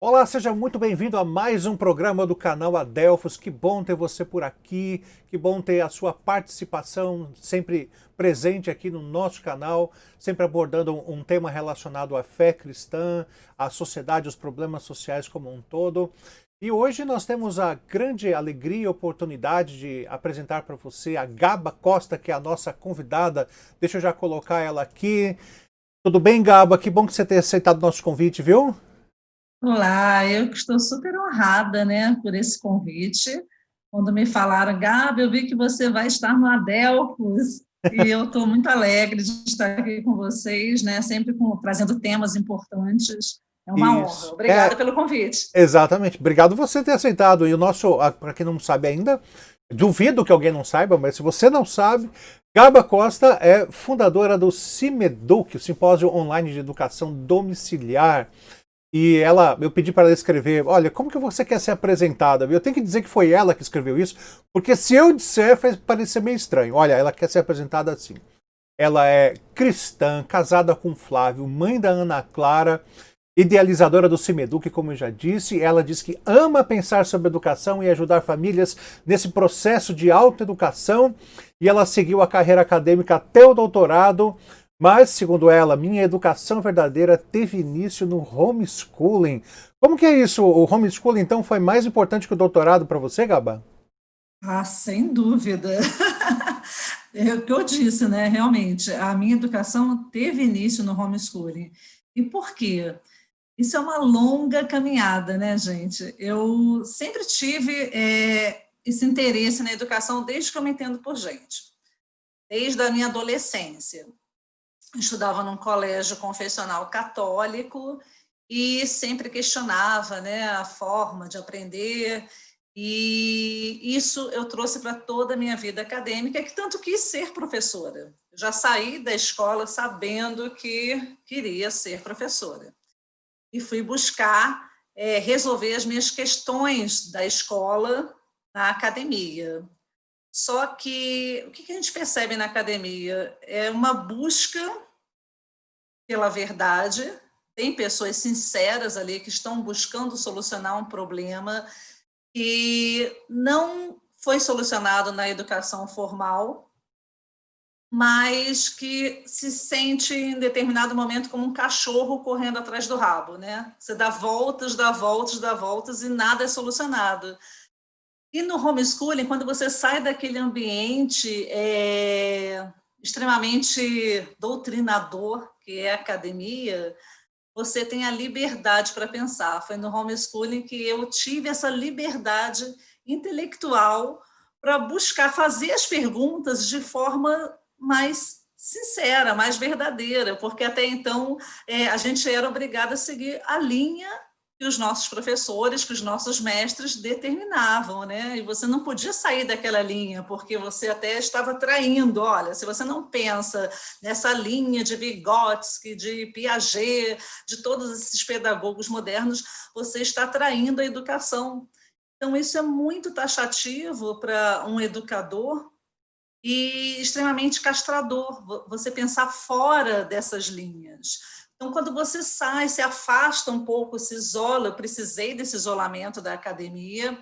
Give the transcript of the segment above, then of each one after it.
Olá, seja muito bem-vindo a mais um programa do canal Adelphos. Que bom ter você por aqui, que bom ter a sua participação sempre presente aqui no nosso canal, sempre abordando um tema relacionado à fé cristã, à sociedade, os problemas sociais como um todo. E hoje nós temos a grande alegria e oportunidade de apresentar para você a Gaba Costa, que é a nossa convidada. Deixa eu já colocar ela aqui. Tudo bem, Gaba? Que bom que você tenha aceitado o nosso convite, viu? Olá, eu que estou super honrada, né, por esse convite. Quando me falaram, Gabi, eu vi que você vai estar no Adelphos, e eu estou muito alegre de estar aqui com vocês, né, sempre trazendo temas importantes. É uma honra. Isso. Obrigada pelo convite. Exatamente. Obrigado você ter aceitado. E o nosso, para quem não sabe ainda, duvido que alguém não saiba, mas se você não sabe, Gaba Costa é fundadora do CIMEDUC, o Simpósio Online de Educação Domiciliar. E eu pedi para ela escrever, olha, como que você quer ser apresentada? Eu tenho que dizer que foi ela que escreveu isso, porque se eu disser, faz parecer meio estranho. Olha, ela quer ser apresentada assim. Ela é cristã, casada com Flávio, mãe da Ana Clara, idealizadora do CIMEDUC, como eu já disse. Ela diz que ama pensar sobre educação e ajudar famílias nesse processo de autoeducação. E ela seguiu a carreira acadêmica até o doutorado. Mas, segundo ela, minha educação verdadeira teve início no homeschooling. Como que é isso? O homeschooling, então, foi mais importante que o doutorado para você, Gaba? Ah, sem dúvida. É o que eu disse, né? Realmente, a minha educação teve início no homeschooling. E por quê? Isso é uma longa caminhada, né, gente? Eu sempre tive esse interesse na educação desde que eu me entendo por gente, desde a minha adolescência. Eu estudava num colégio confessional católico e sempre questionava, né, a forma de aprender, e isso eu trouxe para toda a minha vida acadêmica, que tanto quis ser professora. Eu já saí da escola sabendo que queria ser professora e fui buscar resolver as minhas questões da escola na academia. Só que o que a gente percebe na academia é uma busca pela verdade. Tem pessoas sinceras ali que estão buscando solucionar um problema que não foi solucionado na educação formal, mas que se sente em determinado momento como um cachorro correndo atrás do rabo, né? Você dá voltas, dá voltas, dá voltas e nada é solucionado. E no homeschooling, quando você sai daquele ambiente extremamente doutrinador, que é a academia, você tem a liberdade para pensar. Foi no homeschooling que eu tive essa liberdade intelectual para buscar fazer as perguntas de forma mais sincera, mais verdadeira, porque até então a gente era obrigado a seguir a linha que os nossos professores, que os nossos mestres determinavam, né? E você não podia sair daquela linha, porque você até estava traindo. Olha, se você não pensa nessa linha de Vygotsky, de Piaget, de todos esses pedagogos modernos, você está traindo a educação. Então, isso é muito taxativo para um educador e extremamente castrador, você pensar fora dessas linhas. Então, quando você sai, se afasta um pouco, se isola, eu precisei desse isolamento da academia,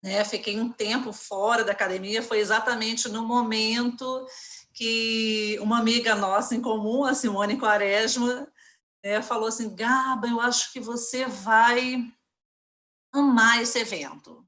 né? Fiquei um tempo fora da academia, foi exatamente no momento que uma amiga nossa em comum, a Simone Quaresma, falou assim, Gaba, eu acho que você vai amar esse evento.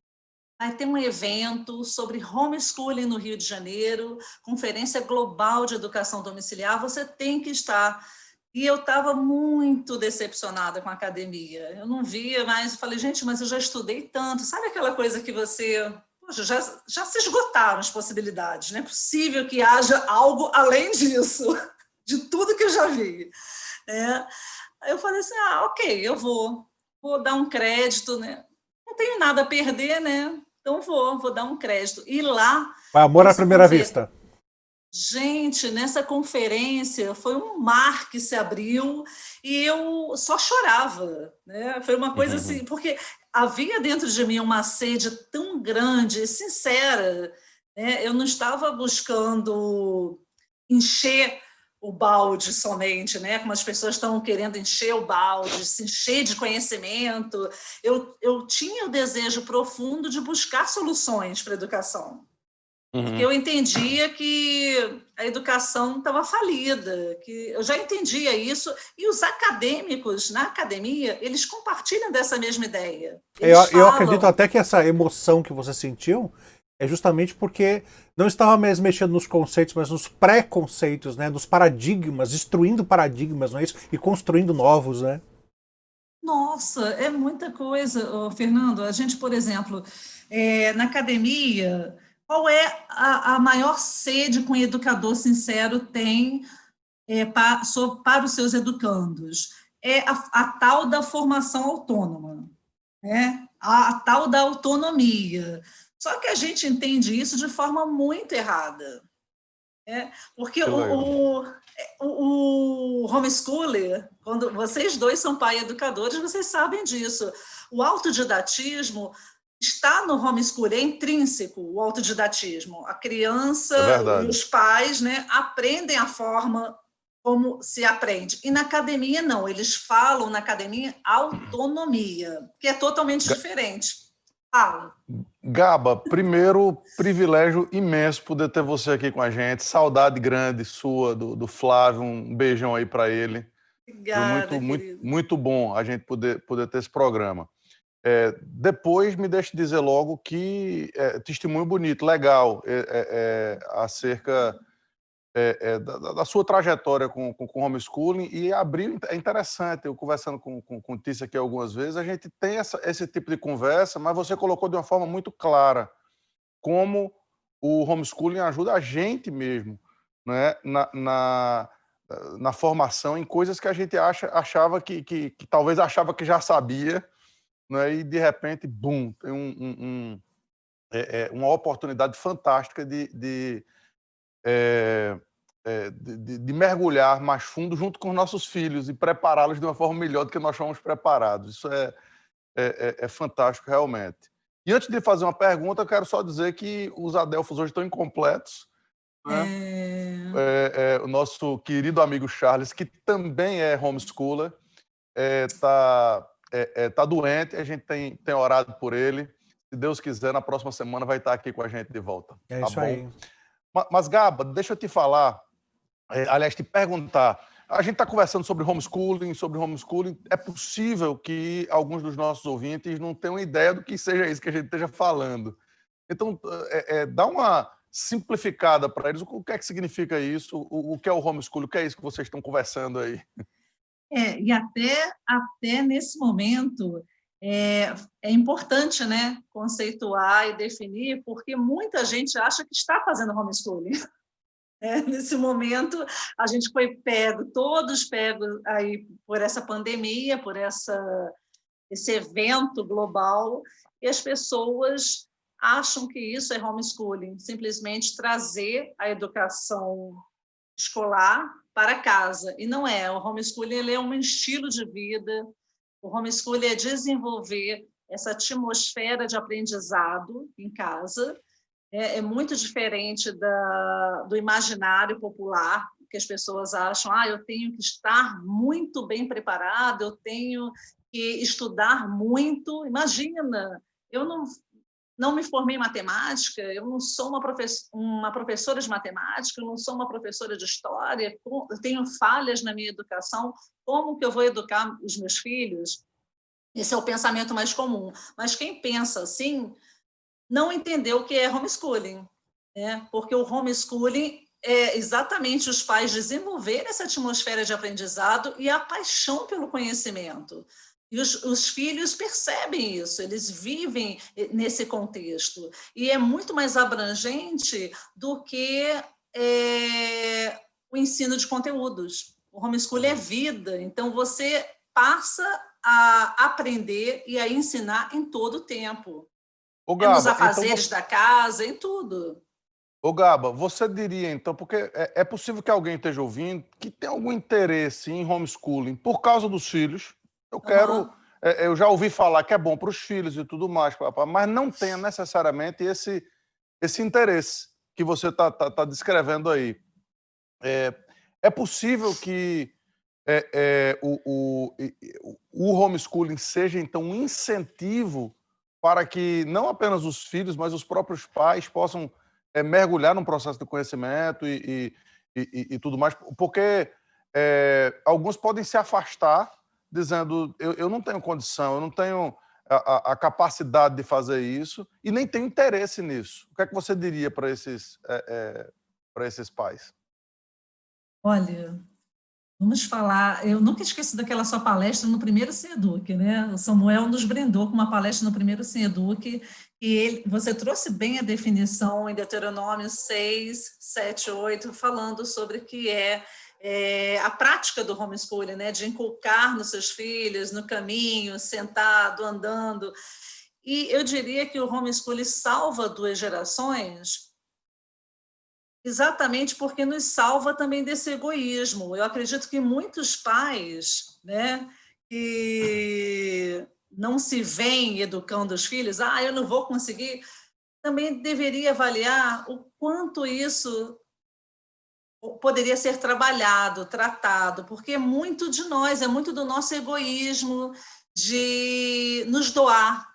Vai ter um evento sobre homeschooling no Rio de Janeiro, Conferência Global de Educação Domiciliar, você tem que estar. E eu estava muito decepcionada com a academia. Eu não via mais, eu falei, gente, mas eu já estudei tanto. Sabe aquela coisa que você. Poxa, já se esgotaram as possibilidades, não é possível que haja algo além disso, de tudo que eu já vi. Né? Aí eu falei assim: ah, ok, eu vou dar um crédito, né? Não tenho nada a perder, né? Então vou dar um crédito. E lá, Foi amor à nessa primeira conferência, vista. gente, nessa conferência foi um mar que se abriu e eu só chorava, né? Foi uma coisa assim, porque havia dentro de mim uma sede tão grande, sincera, né? Eu não estava buscando encher o balde somente, né? Como as pessoas estão querendo encher o balde, se encher de conhecimento. Eu tinha o desejo profundo de buscar soluções para a educação, porque Uhum. eu entendia que a educação estava falida, que eu já entendia isso, e os acadêmicos na academia, eles compartilham dessa mesma ideia. Eles Eu acredito falam. até que essa emoção que você sentiu é justamente porque não estava mais mexendo nos conceitos, mas nos pré-conceitos, né? Nos paradigmas, destruindo paradigmas, não é isso? E construindo novos, né? Nossa, é muita coisa, ô, Fernando. A gente, por exemplo, na academia, qual é a maior sede que um educador sincero tem para os seus educandos? É a tal da formação autônoma, né? A tal da autonomia. Só que a gente entende isso de forma muito errada. Porque Que legal. o homeschooler, quando vocês dois são pai e educadores, vocês sabem disso. O autodidatismo está no homeschooling, é intrínseco o autodidatismo. A criança É e verdade. os pais, né, aprendem a forma como se aprende. E na academia, não. Eles falam na academia autonomia, que é totalmente diferente. Fala. Gaba, primeiro, privilégio imenso poder ter você aqui com a gente. Saudade grande sua, do Flávio. Um beijão aí para ele. Foi Obrigada, querido. muito bom a gente poder ter esse programa. Depois, me deixe dizer logo que testemunho bonito, legal, acerca da sua trajetória com homeschooling, e abriu, é interessante, eu conversando com Tícia aqui algumas vezes, a gente tem esse tipo de conversa, mas você colocou de uma forma muito clara como o homeschooling ajuda a gente mesmo, né, na formação em coisas que a gente achava que talvez achava que já sabia, né, e de repente, bum, tem uma oportunidade fantástica de mergulhar mais fundo junto com os nossos filhos e prepará-los de uma forma melhor do que nós fomos preparados. Isso é fantástico, realmente. E antes de fazer uma pergunta, eu quero só dizer que os Adelfos hoje estão incompletos, né? O nosso querido amigo Charles, que também é homeschooler, tá doente, a gente tem orado por ele. Se Deus quiser, na próxima semana vai estar aqui com a gente de volta. É tá isso bom? aí. Mas, Gaba, deixa eu te falar, aliás, te perguntar. A gente está conversando sobre homeschooling. É possível que alguns dos nossos ouvintes não tenham ideia do que seja isso que a gente esteja falando. Então, dá uma simplificada para eles. O que é que significa isso? O que é o homeschooling? O que é isso que vocês estão conversando aí? E até nesse momento é importante, né, conceituar e definir, porque muita gente acha que está fazendo homeschooling. Nesse momento, a gente foi todos pegos aí por essa pandemia, por esse evento global, e as pessoas acham que isso é homeschooling, simplesmente trazer a educação escolar para casa. E não é. O homeschooling ele é um estilo de vida. O homeschooling é desenvolver essa atmosfera de aprendizado em casa. É muito diferente do imaginário popular, que as pessoas acham, eu tenho que estar muito bem preparado, eu tenho que estudar muito. Imagina, eu não me formei em matemática, eu não sou uma professora de matemática, eu não sou uma professora de história, eu tenho falhas na minha educação, como que eu vou educar os meus filhos? Esse é o pensamento mais comum. Mas quem pensa assim não entendeu o que é homeschooling, né? Porque o homeschooling é exatamente os pais desenvolverem essa atmosfera de aprendizado e a paixão pelo conhecimento. E os filhos percebem isso, eles vivem nesse contexto. E é muito mais abrangente do que o ensino de conteúdos. O homeschooling é vida, então você passa a aprender e a ensinar em todo o tempo. Ô, Nos Gaba, afazeres da casa, em tudo. Ô, Gaba, você diria, então, porque é possível que alguém esteja ouvindo que tem algum interesse em homeschooling por causa dos filhos. Eu já ouvi falar que é bom para os filhos e tudo mais, mas não tenha necessariamente esse interesse que você está descrevendo aí. É possível que o homeschooling seja, então, um incentivo para que não apenas os filhos, mas os próprios pais possam mergulhar num processo de conhecimento e tudo mais, porque alguns podem se afastar dizendo eu não tenho condição, eu não tenho a capacidade de fazer isso e nem tenho interesse nisso. O que é que você diria para esses pais? Olha, vamos falar. Eu nunca esqueço daquela sua palestra no primeiro Seduc, né? O Samuel nos brindou com uma palestra no primeiro Seduc, e você trouxe bem a definição em Deuteronômio 6, 7, 8, falando sobre o que é a prática do homeschooling, né? De inculcar nos seus filhos, no caminho, sentado, andando. E eu diria que o homeschooling salva 2 gerações, exatamente porque nos salva também desse egoísmo. Eu acredito que muitos pais, né, que não se veem educando os filhos, eu não vou conseguir, também deveria avaliar o quanto isso poderia ser trabalhado, tratado, porque é muito de nós, é muito do nosso egoísmo de nos doar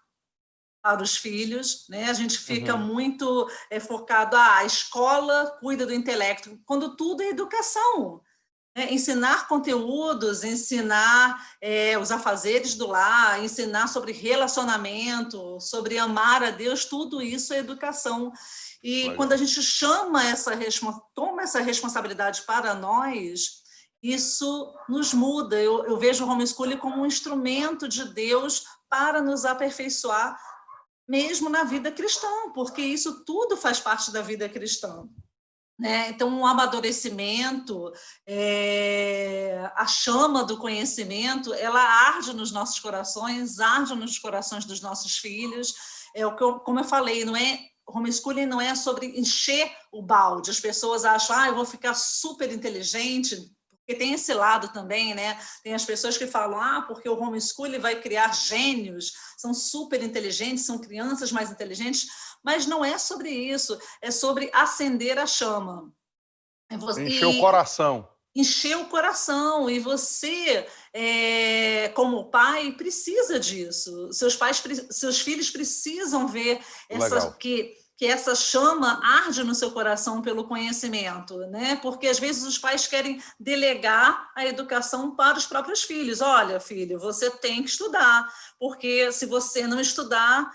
para os filhos, né? A gente fica muito focado, a escola cuida do intelecto, quando tudo é educação. Né? Ensinar conteúdos, ensinar os afazeres do lar, ensinar sobre relacionamento, sobre amar a Deus, tudo isso é educação. E Legal. quando a gente toma essa responsabilidade para nós, isso nos muda. Eu vejo o homeschooling como um instrumento de Deus para nos aperfeiçoar, mesmo na vida cristã, porque isso tudo faz parte da vida cristã. Né? Então, um amadurecimento, a chama do conhecimento, ela arde nos nossos corações, arde nos corações dos nossos filhos. Como eu falei, homeschooling não é sobre encher o balde. As pessoas acham, eu vou ficar super inteligente, porque tem esse lado também, né? Tem as pessoas que falam, porque o homeschooling vai criar gênios, são super inteligentes, são crianças mais inteligentes, mas não é sobre isso, é sobre acender a chama. Encher o coração. Encher o coração, e você, como pai, precisa disso. Seus filhos precisam ver que essa chama arde no seu coração pelo conhecimento, né? Porque às vezes os pais querem delegar a educação para os próprios filhos. Olha, filho, você tem que estudar, porque se você não estudar,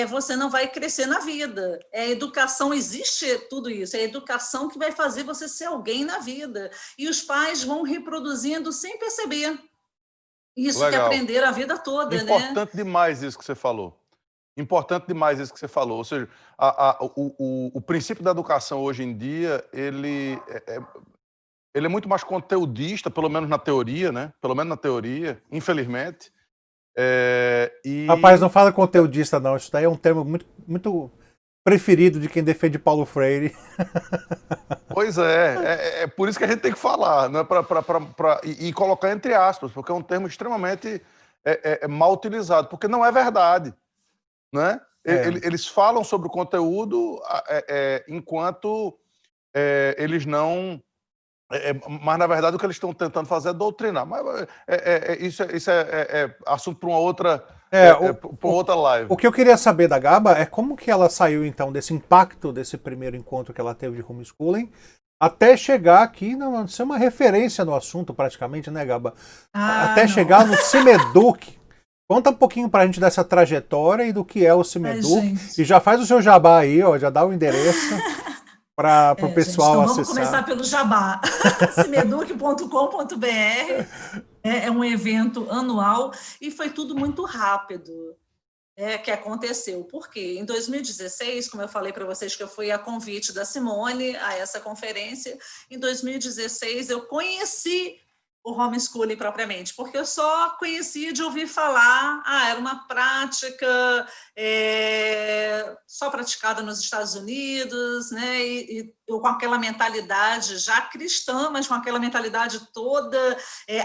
você não vai crescer na vida. A educação, existe tudo isso, é a educação que vai fazer você ser alguém na vida. E os pais vão reproduzindo sem perceber. Isso que aprenderam a vida toda, Importante demais isso que você falou. Importante demais isso que você falou. Ou seja, o princípio da educação hoje em dia, ele é muito mais conteudista, pelo menos na teoria, né? Pelo menos na teoria, infelizmente. Rapaz, não fala conteudista, não. Isso daí é um termo muito, muito preferido de quem defende Paulo Freire. Pois é por isso que a gente tem que falar, né? E colocar entre aspas, porque é um termo extremamente mal utilizado, porque não é verdade. Né? Eles falam sobre o conteúdo enquanto eles não... mas, na verdade, o que eles estão tentando fazer é doutrinar. Mas isso é assunto para uma outra, outra live. O que eu queria saber da Gaba é como que ela saiu, então, desse impacto desse primeiro encontro que ela teve de homeschooling, até chegar aqui, ser uma referência no assunto, praticamente, né, Gaba? Até chegar no CIMEDUC. Conta um pouquinho pra gente dessa trajetória e do que é o CIMEDUC. E já faz o seu jabá aí, já dá o endereço para o pessoal então acessar. Vamos começar pelo jabá. cimeduc.com.br é um evento anual e foi tudo muito rápido que aconteceu. Por quê? Em 2016, como eu falei para vocês que eu fui a convite da Simone a essa conferência, em 2016 eu conheci o homeschooling propriamente, porque eu só conhecia de ouvir falar, era uma prática só praticada nos Estados Unidos, né? E eu com aquela mentalidade já cristã, mas com aquela mentalidade toda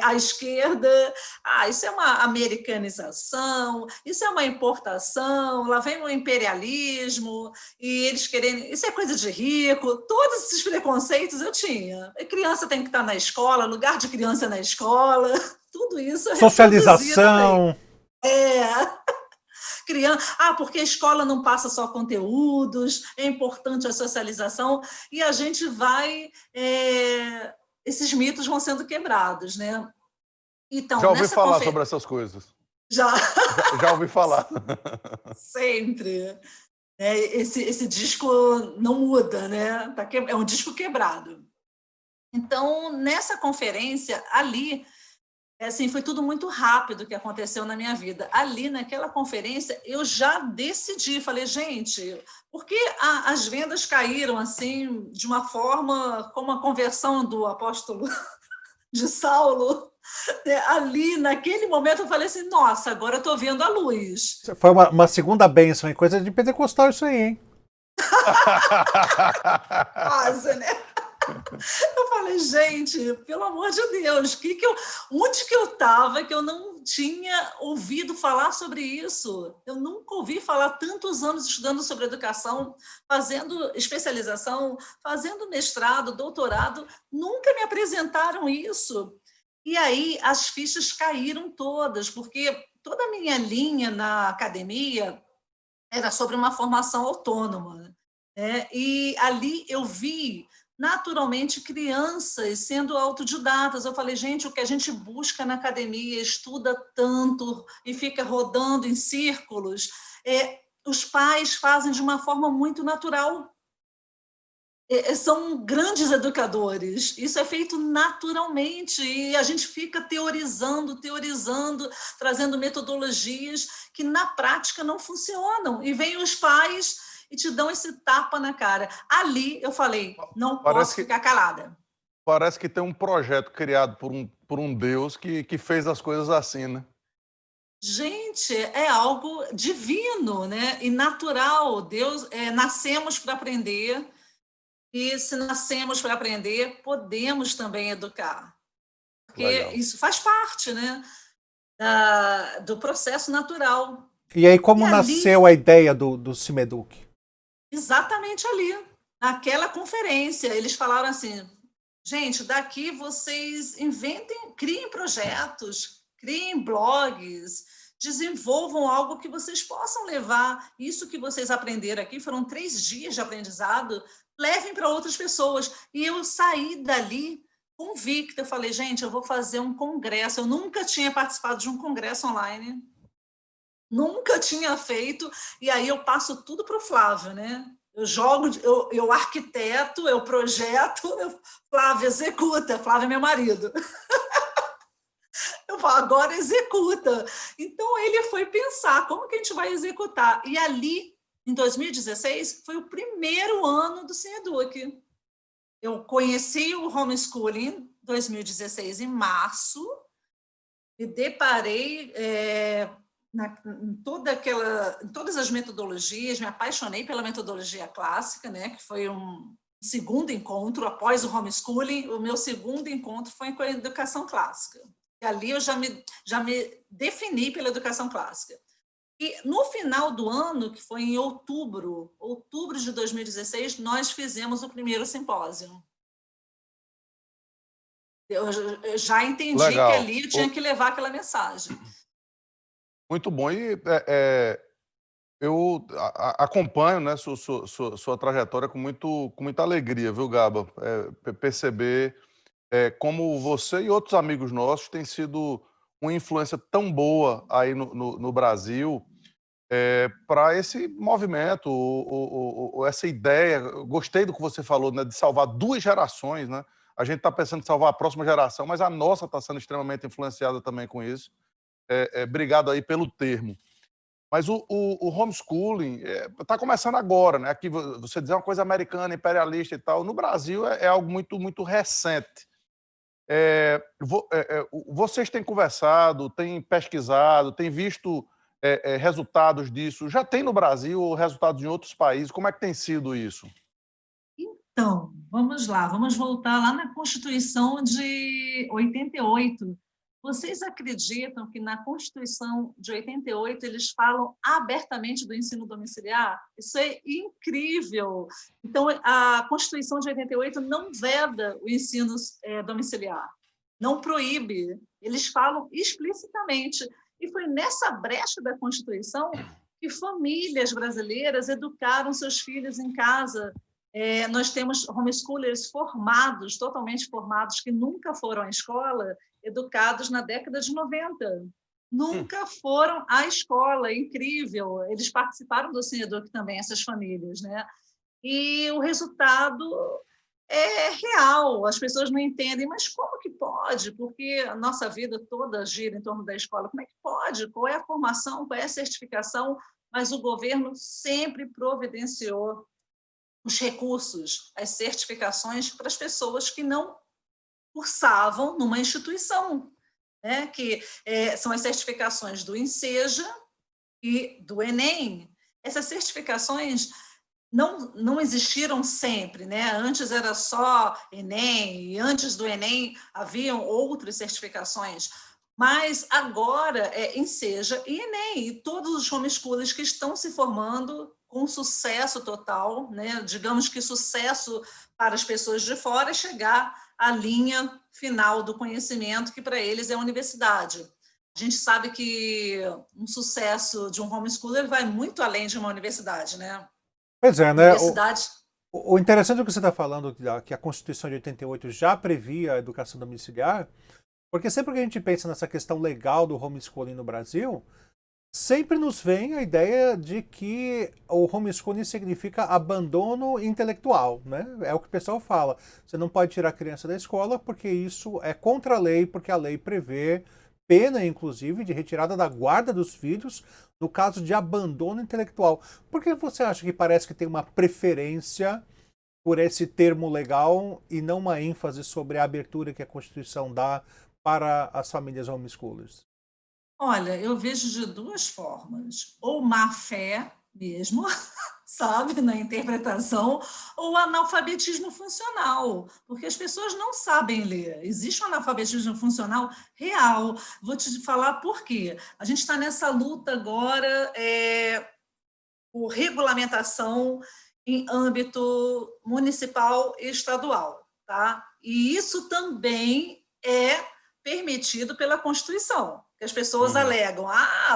à esquerda. Isso é uma americanização, isso é uma importação, lá vem o imperialismo, e eles querem... Isso é coisa de rico. Todos esses preconceitos eu tinha. A criança tem que estar na escola, lugar de criança na escola, tudo isso eu socialização. Porque a escola não passa só conteúdos, é importante a socialização, e a gente vai... esses mitos vão sendo quebrados, né? Então, já ouvi falar sobre essas coisas. Já ouvi falar. Sempre. Esse disco não muda, né? É um disco quebrado. Então, nessa conferência, ali... Assim, foi tudo muito rápido que aconteceu na minha vida. Ali, naquela conferência, eu já decidi, falei, gente, por que as vendas caíram assim, de uma forma como a conversão do apóstolo de Saulo? Ali, naquele momento, eu falei assim, nossa, agora eu estou vendo a luz. Foi uma segunda bênção, hein? Coisa de pentecostal isso aí, hein? Quase, né? Eu falei, gente, pelo amor de Deus, onde que eu estava que eu não tinha ouvido falar sobre isso? Eu nunca ouvi falar tantos anos estudando sobre educação, fazendo especialização, fazendo mestrado, doutorado, nunca me apresentaram isso. E aí as fichas caíram todas, porque toda a minha linha na academia era sobre uma formação autônoma, né? E ali eu vi naturalmente crianças sendo autodidatas. Eu falei, gente, o que a gente busca na academia, estuda tanto e fica rodando em círculos, os pais fazem de uma forma muito natural. São grandes educadores, isso é feito naturalmente, e a gente fica teorizando, trazendo metodologias que na prática não funcionam, e vêm os pais e te dão esse tapa na cara. Ali eu falei, não posso ficar calada. Parece que tem um projeto criado por um Deus que fez as coisas assim, né? Gente, é algo divino, né? E natural. Deus, nascemos para aprender, e se nascemos para aprender, podemos também educar. Porque Legal. isso faz parte, né? Do processo natural. E aí, como nasceu a ideia do Cimeduc? Exatamente ali, naquela conferência. Eles falaram assim, gente, daqui vocês inventem, criem projetos, criem blogs, desenvolvam algo que vocês possam levar isso que vocês aprenderam aqui, foram 3 dias de aprendizado, levem para outras pessoas. E eu saí dali convicta, eu falei, gente, eu vou fazer um congresso. Eu nunca tinha participado de um congresso online, nunca tinha feito, e aí eu passo tudo para o Flávio, né? Eu jogo, eu arquiteto, eu projeto, Flávio executa, Flávio é meu marido. Eu falo, agora executa. Então ele foi pensar como que a gente vai executar. E ali, em 2016, foi o primeiro ano do Cimeduc. Eu conheci o homeschooling em 2016, em março, e deparei em todas as metodologias, me apaixonei pela metodologia clássica, né, que foi um segundo encontro após o homeschooling. O meu segundo encontro foi com a educação clássica. E ali eu já me defini pela educação clássica. E no final do ano, que foi em outubro de 2016, nós fizemos o primeiro simpósio. Eu já entendi Legal. que ali eu tinha que levar aquela mensagem. Muito bom. E eu acompanho, né, sua trajetória com muita alegria, viu, Gaba? Perceber como você e outros amigos nossos têm sido uma influência tão boa aí no Brasil para esse movimento, ou essa ideia. Eu gostei do que você falou, né, de salvar 2 gerações, né? A gente está pensando em salvar a próxima geração, mas a nossa está sendo extremamente influenciada também com isso. Obrigado aí pelo termo. Mas o homeschooling está começando agora, né? Aqui você dizer uma coisa americana, imperialista e tal. No Brasil é algo muito, muito recente. Vocês têm conversado, têm pesquisado, têm visto resultados disso? Já tem no Brasil ou resultados em outros países? Como é que tem sido isso? Então, vamos lá, vamos voltar lá na Constituição de 88. Vocês acreditam que na Constituição de 88 eles falam abertamente do ensino domiciliar? Isso é incrível! Então, a Constituição de 88 não veda o ensino domiciliar, não proíbe, eles falam explicitamente. E foi nessa brecha da Constituição que famílias brasileiras educaram seus filhos em casa. Nós temos homeschoolers formados, totalmente formados, que nunca foram à escola, educados na década de 90. Nunca foram à escola, é incrível. Eles participaram do Cineduc também, essas famílias, né? E o resultado é real, as pessoas não entendem, mas como que pode? Porque a nossa vida toda gira em torno da escola, como é que pode? Qual é a formação, qual é a certificação? Mas o governo sempre providenciou os recursos, as certificações para as pessoas que não cursavam numa instituição, né? Que são as certificações do INSEJA e do Enem. Essas certificações não existiram sempre, né? Antes era só Enem, e antes do Enem haviam outras certificações, mas agora é INSEJA e Enem, e todos os homeschoolers que estão se formando com sucesso total, né? Digamos que sucesso para as pessoas de fora é chegar à linha final do conhecimento, que para eles é a universidade. A gente sabe que um sucesso de um homeschooler vai muito além de uma universidade, né? Pois é, né? Universidade. O interessante é que você está falando que a Constituição de 88 já previa a educação domiciliar, porque sempre que a gente pensa nessa questão legal do homeschooling no Brasil, sempre nos vem a ideia de que o homeschooling significa abandono intelectual, né? É o que o pessoal fala. Você não pode tirar a criança da escola porque isso é contra a lei, porque a lei prevê pena, inclusive, de retirada da guarda dos filhos no caso de abandono intelectual. Por que você acha que parece que tem uma preferência por esse termo legal e não uma ênfase sobre a abertura que a Constituição dá para as famílias homeschoolers? Olha, eu vejo de duas formas, ou má fé mesmo, sabe, na interpretação, ou analfabetismo funcional, porque as pessoas não sabem ler. Existe um analfabetismo funcional real. Vou te falar por quê. A gente está nessa luta agora por regulamentação em âmbito municipal e estadual, tá? E isso também é permitido pela Constituição, que as pessoas alegam,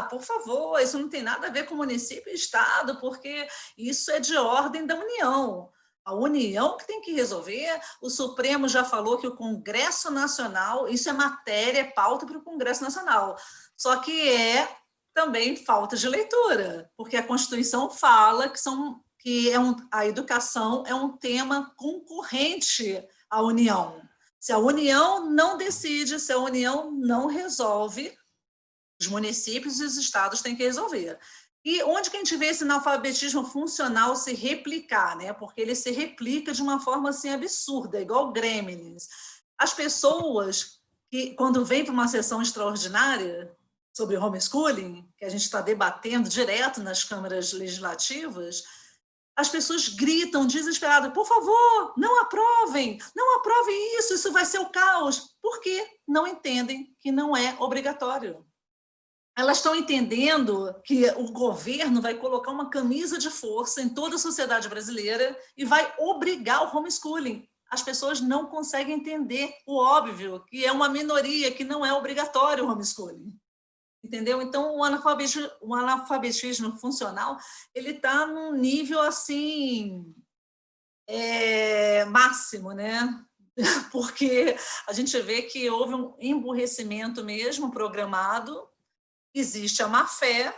por favor, isso não tem nada a ver com município e estado, porque isso é de ordem da União. A União que tem que resolver, o Supremo já falou que o Congresso Nacional, isso é matéria, é pauta para o Congresso Nacional, só que também falta de leitura, porque a Constituição fala a educação é um tema concorrente à União. Se a União não decide, se a União não resolve, os municípios e os estados têm que resolver. E onde que a gente vê esse analfabetismo funcional se replicar, né? Porque ele se replica de uma forma assim absurda, igual gremlins. As pessoas que, quando vêm para uma sessão extraordinária sobre homeschooling, que a gente está debatendo direto nas câmaras legislativas, as pessoas gritam desesperadas, por favor, não aprovem isso vai ser o caos. Por quê? Não entendem que não é obrigatório. Elas estão entendendo que o governo vai colocar uma camisa de força em toda a sociedade brasileira e vai obrigar o homeschooling. As pessoas não conseguem entender o óbvio, que é uma minoria, que não é obrigatório o homeschooling. Entendeu? Então, o analfabetismo funcional ele está num nível assim máximo, né? Porque a gente vê que houve um emburrecimento mesmo programado, existe a má-fé,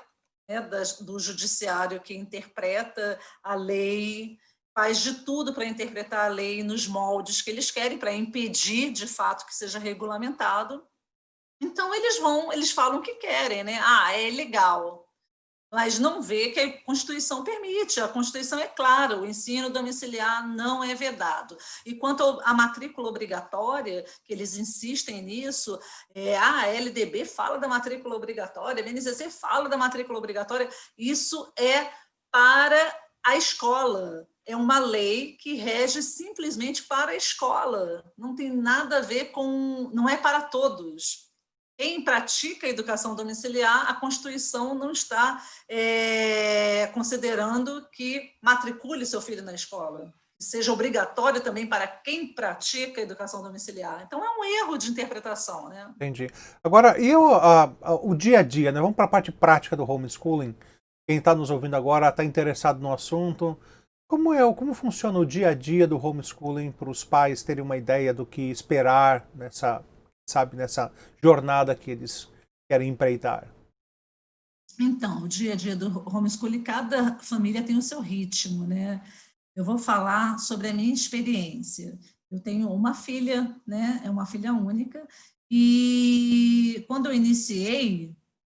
né, do judiciário que interpreta a lei, faz de tudo para interpretar a lei nos moldes que eles querem, para impedir, de fato, que seja regulamentado. Então, eles falam o que querem, né? É legal, mas não vê que a Constituição permite. A Constituição é clara, o ensino domiciliar não é vedado. E quanto à matrícula obrigatória, que eles insistem nisso, a LDB fala da matrícula obrigatória, a BNCC fala da matrícula obrigatória, isso é para a escola é uma lei que rege simplesmente para a escola. Não tem nada a ver com... Não é para todos. Quem pratica a educação domiciliar, a Constituição não está considerando que matricule seu filho na escola. Seja obrigatório também para quem pratica a educação domiciliar. Então, é um erro de interpretação, né? Entendi. Agora, o dia a dia, né? Vamos para a parte prática do homeschooling. Quem está nos ouvindo agora está interessado no assunto. Como funciona o dia a dia do homeschooling para os pais terem uma ideia do que esperar nessa jornada que eles querem empreitar? Então, o dia a dia do homeschooling, cada família tem o seu ritmo, né? Eu vou falar sobre a minha experiência. Eu tenho uma filha, né? É uma filha única. E quando eu iniciei,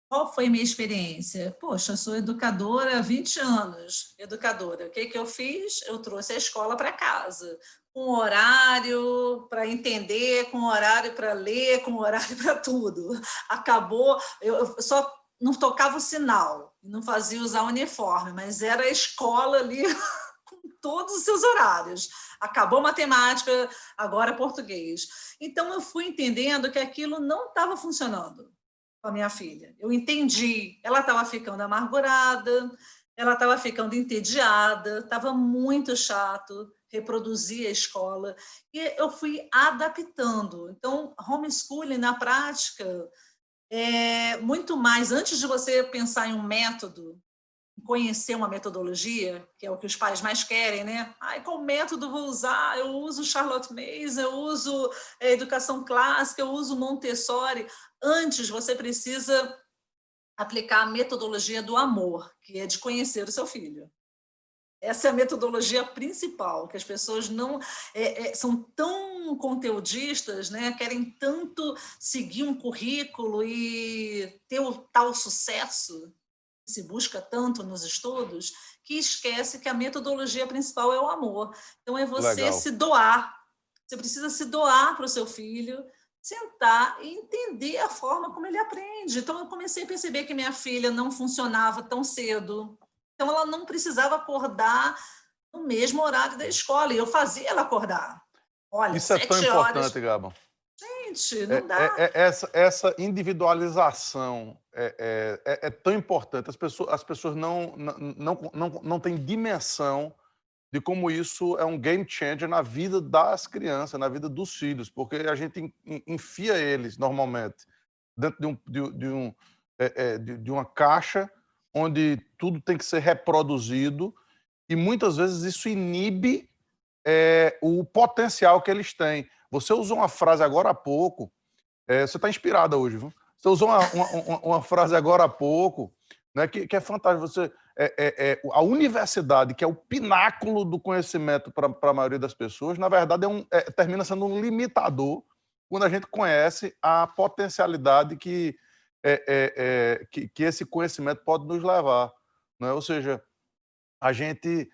qual foi a minha experiência? Poxa, eu sou educadora há 20 anos, educadora. O que eu fiz? Eu trouxe a escola para casa, com horário para entender, com horário para ler, com horário para tudo. Acabou, eu só não tocava o sinal, não fazia usar uniforme, mas era a escola ali com todos os seus horários. Acabou matemática, agora português. Então, eu fui entendendo que aquilo não estava funcionando com a minha filha. Eu entendi, ela estava ficando amargurada, ela estava ficando entediada, estava muito chato reproduzir a escola, e eu fui adaptando. Então, homeschooling, na prática, é muito mais, antes de você pensar em um método, conhecer uma metodologia, que é o que os pais mais querem, né? Ai, qual método vou usar? Eu uso Charlotte Mason, eu uso educação clássica, eu uso Montessori. Antes, você precisa aplicar a metodologia do amor, que é de conhecer o seu filho. Essa é a metodologia principal, que as pessoas não são tão conteudistas, né? Querem tanto seguir um currículo e ter o tal sucesso que se busca tanto nos estudos, que esquece que a metodologia principal é o amor. Então, é você Legal. se doar. Você precisa se doar para o seu filho, sentar e entender a forma como ele aprende. Então, eu comecei a perceber que minha filha não funcionava tão cedo. Então, ela não precisava acordar no mesmo horário da escola, e eu fazia ela acordar. Olha, Isso é tão 7 horas. importante, Gabão. Gente, não dá. Essa individualização é tão importante. As pessoas não têm dimensão de como isso é um game changer na vida das crianças, na vida dos filhos, porque a gente enfia eles, normalmente, dentro de uma caixa onde tudo tem que ser reproduzido, e muitas vezes isso inibe o potencial que eles têm. Você usou uma frase agora há pouco, você está inspirada hoje, viu? Você usou uma frase agora há pouco, né, que é fantástica. A universidade, que é o pináculo do conhecimento para a maioria das pessoas, na verdade termina sendo um limitador quando a gente conhece a potencialidade que esse conhecimento pode nos levar. Né? Ou seja, a gente...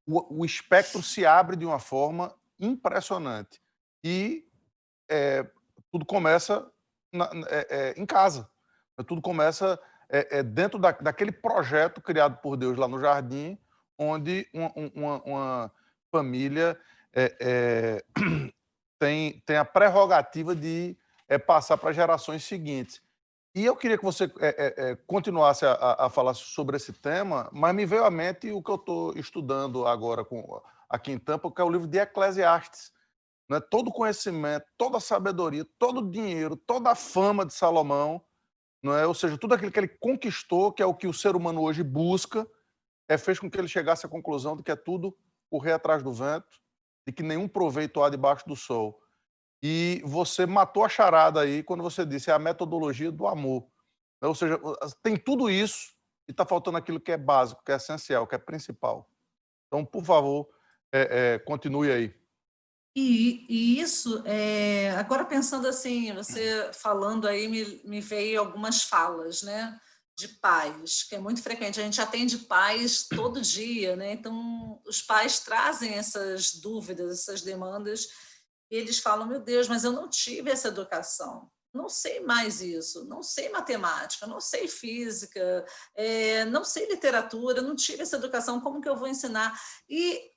o espectro se abre de uma forma impressionante. E tudo começa em casa. Tudo começa dentro daquele projeto criado por Deus lá no jardim, onde uma família tem a prerrogativa de passar para gerações seguintes. E eu queria que você continuasse a falar sobre esse tema, mas me veio à mente o que eu estou estudando agora aqui em Tampa, que é o livro de Eclesiastes. Né? Todo o conhecimento, toda a sabedoria, todo o dinheiro, toda a fama de Salomão, não é? Ou seja, tudo aquilo que ele conquistou, que é o que o ser humano hoje busca, fez com que ele chegasse à conclusão de que é tudo correr atrás do vento, de que nenhum proveito há debaixo do sol. E você matou a charada aí quando você disse a metodologia do amor. Ou seja, tem tudo isso e está faltando aquilo que é básico, que é essencial, que é principal. Então, por favor, continue aí. E isso, agora pensando assim, você falando aí, me veio algumas falas, né, de pais, que é muito frequente. A gente atende pais todo dia, né? Então, os pais trazem essas dúvidas, essas demandas, e eles falam: meu Deus, mas eu não tive essa educação. não sei mais isso, não sei matemática, não sei física, não sei literatura, não tive essa educação, como que eu vou ensinar? E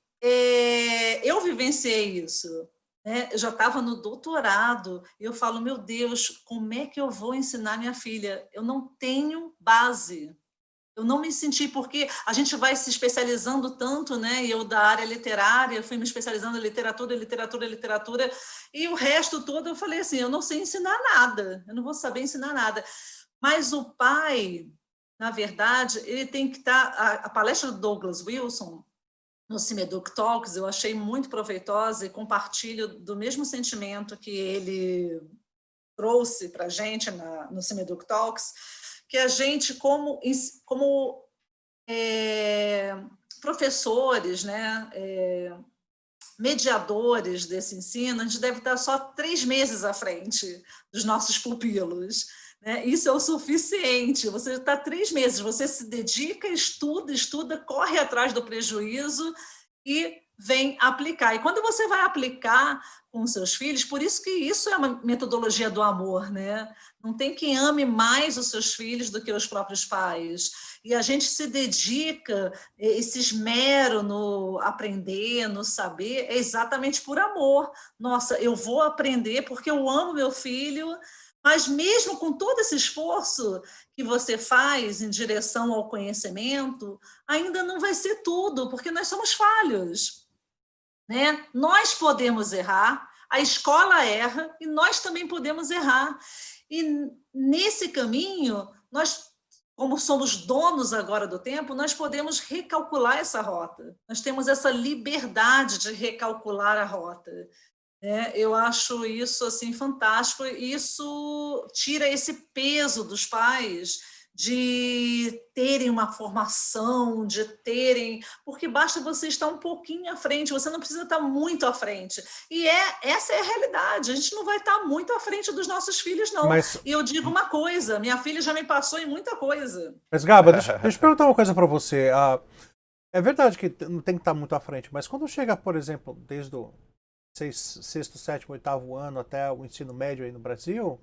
eu vivenciei isso, né? Eu já estava no doutorado, e eu falo, meu Deus, como é que eu vou ensinar minha filha? Eu não tenho base. Eu não me senti, porque a gente vai se especializando tanto, né? E eu da área literária, fui me especializando em literatura, literatura, literatura, e o resto todo eu falei assim, eu não sei ensinar nada, eu não vou saber ensinar nada. Mas o pai, na verdade, ele tem que estar... A palestra do Douglas Wilson, no Cimeduc Talks, eu achei muito proveitosa e compartilho do mesmo sentimento que ele trouxe para a gente no Cimeduc Talks, que a gente, como professores, né, mediadores desse ensino, a gente deve estar só 3 meses à frente dos nossos pupilos. Né? Isso é o suficiente. Você está 3 meses, você se dedica, estuda, corre atrás do prejuízo e vem aplicar. E quando você vai aplicar com seus filhos, por isso que isso é uma metodologia do amor, né? Não tem quem ame mais os seus filhos do que os próprios pais. E a gente se dedica, esse esmero no aprender, no saber, é exatamente por amor. Nossa, eu vou aprender porque eu amo meu filho, mas mesmo com todo esse esforço que você faz em direção ao conhecimento, ainda não vai ser tudo, porque nós somos falhos. Né? Nós podemos errar, a escola erra e nós também podemos errar. E nesse caminho, nós, como somos donos agora do tempo, nós podemos recalcular essa rota. Nós temos essa liberdade de recalcular a rota. Eu acho isso assim fantástico. Isso tira esse peso dos pais de terem uma formação, de terem... Porque basta você estar um pouquinho à frente, você não precisa estar muito à frente. E essa é a realidade, a gente não vai estar muito à frente dos nossos filhos, não. E eu digo uma coisa, minha filha já me passou em muita coisa. Mas, Gaba, deixa eu perguntar uma coisa para você. É verdade que não tem que estar muito à frente, mas quando chega, por exemplo, desde o sexto, sétimo, oitavo ano até o ensino médio aí no Brasil...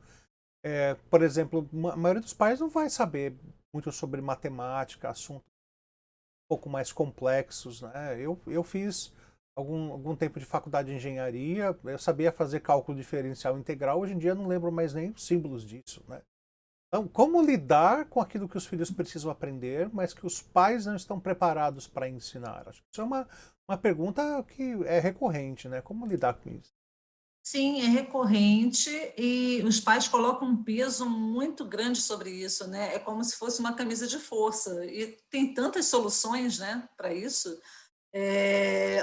por exemplo, a maioria dos pais não vai saber muito sobre matemática, assuntos um pouco mais complexos. Né? Eu fiz algum tempo de faculdade de engenharia, eu sabia fazer cálculo diferencial integral, hoje em dia eu não lembro mais nem os símbolos disso. Né? Então, como lidar com aquilo que os filhos precisam aprender, mas que os pais não estão preparados para ensinar? Acho que isso é uma pergunta que é recorrente, né? Como lidar com isso? Sim, é recorrente e os pais colocam um peso muito grande sobre isso, né? É como se fosse uma camisa de força e tem tantas soluções, né, para isso.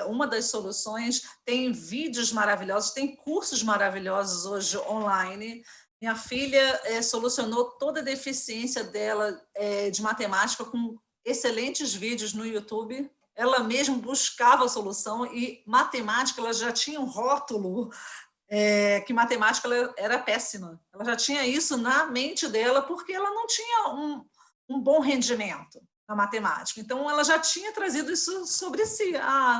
Uma das soluções, tem vídeos maravilhosos, tem cursos maravilhosos hoje online. Minha filha solucionou toda a deficiência dela de matemática com excelentes vídeos no YouTube. Ela mesma buscava a solução e matemática, ela já tinha um rótulo que matemática ela era péssima. Ela já tinha isso na mente dela porque ela não tinha um bom rendimento na matemática. Então, ela já tinha trazido isso sobre si.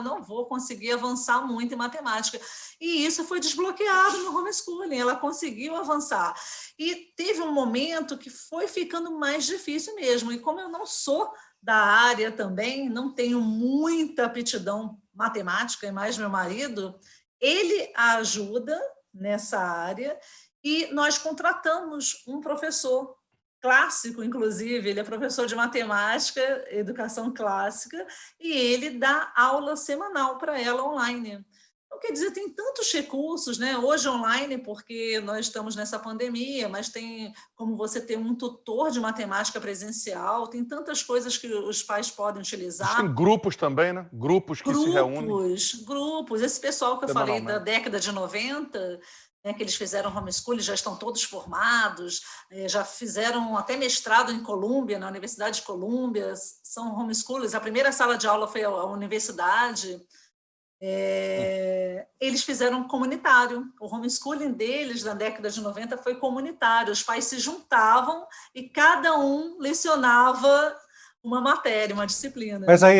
Não vou conseguir avançar muito em matemática. E isso foi desbloqueado no homeschooling. Ela conseguiu avançar. E teve um momento que foi ficando mais difícil mesmo. E como eu não sou da área também, não tenho muita aptidão matemática, e mais meu marido... Ele a ajuda nessa área e nós contratamos um professor clássico, inclusive, ele é professor de matemática, educação clássica, e ele dá aula semanal para ela online. Então, quer dizer, tem tantos recursos, né? Hoje online, porque nós estamos nessa pandemia, mas tem como você ter um tutor de matemática presencial, tem tantas coisas que os pais podem utilizar. Tem grupos também, né? Grupos que se reúnem. Grupos. Esse pessoal que eu falei da década de 90, né, que eles fizeram homeschooling, já estão todos formados, já fizeram até mestrado em Colômbia, na Universidade de Colômbia, são homeschoolers. A primeira sala de aula foi a universidade. Eles fizeram comunitário. O homeschooling deles, na década de 90, foi comunitário. Os pais se juntavam e cada um lecionava uma matéria, uma disciplina. Mas aí,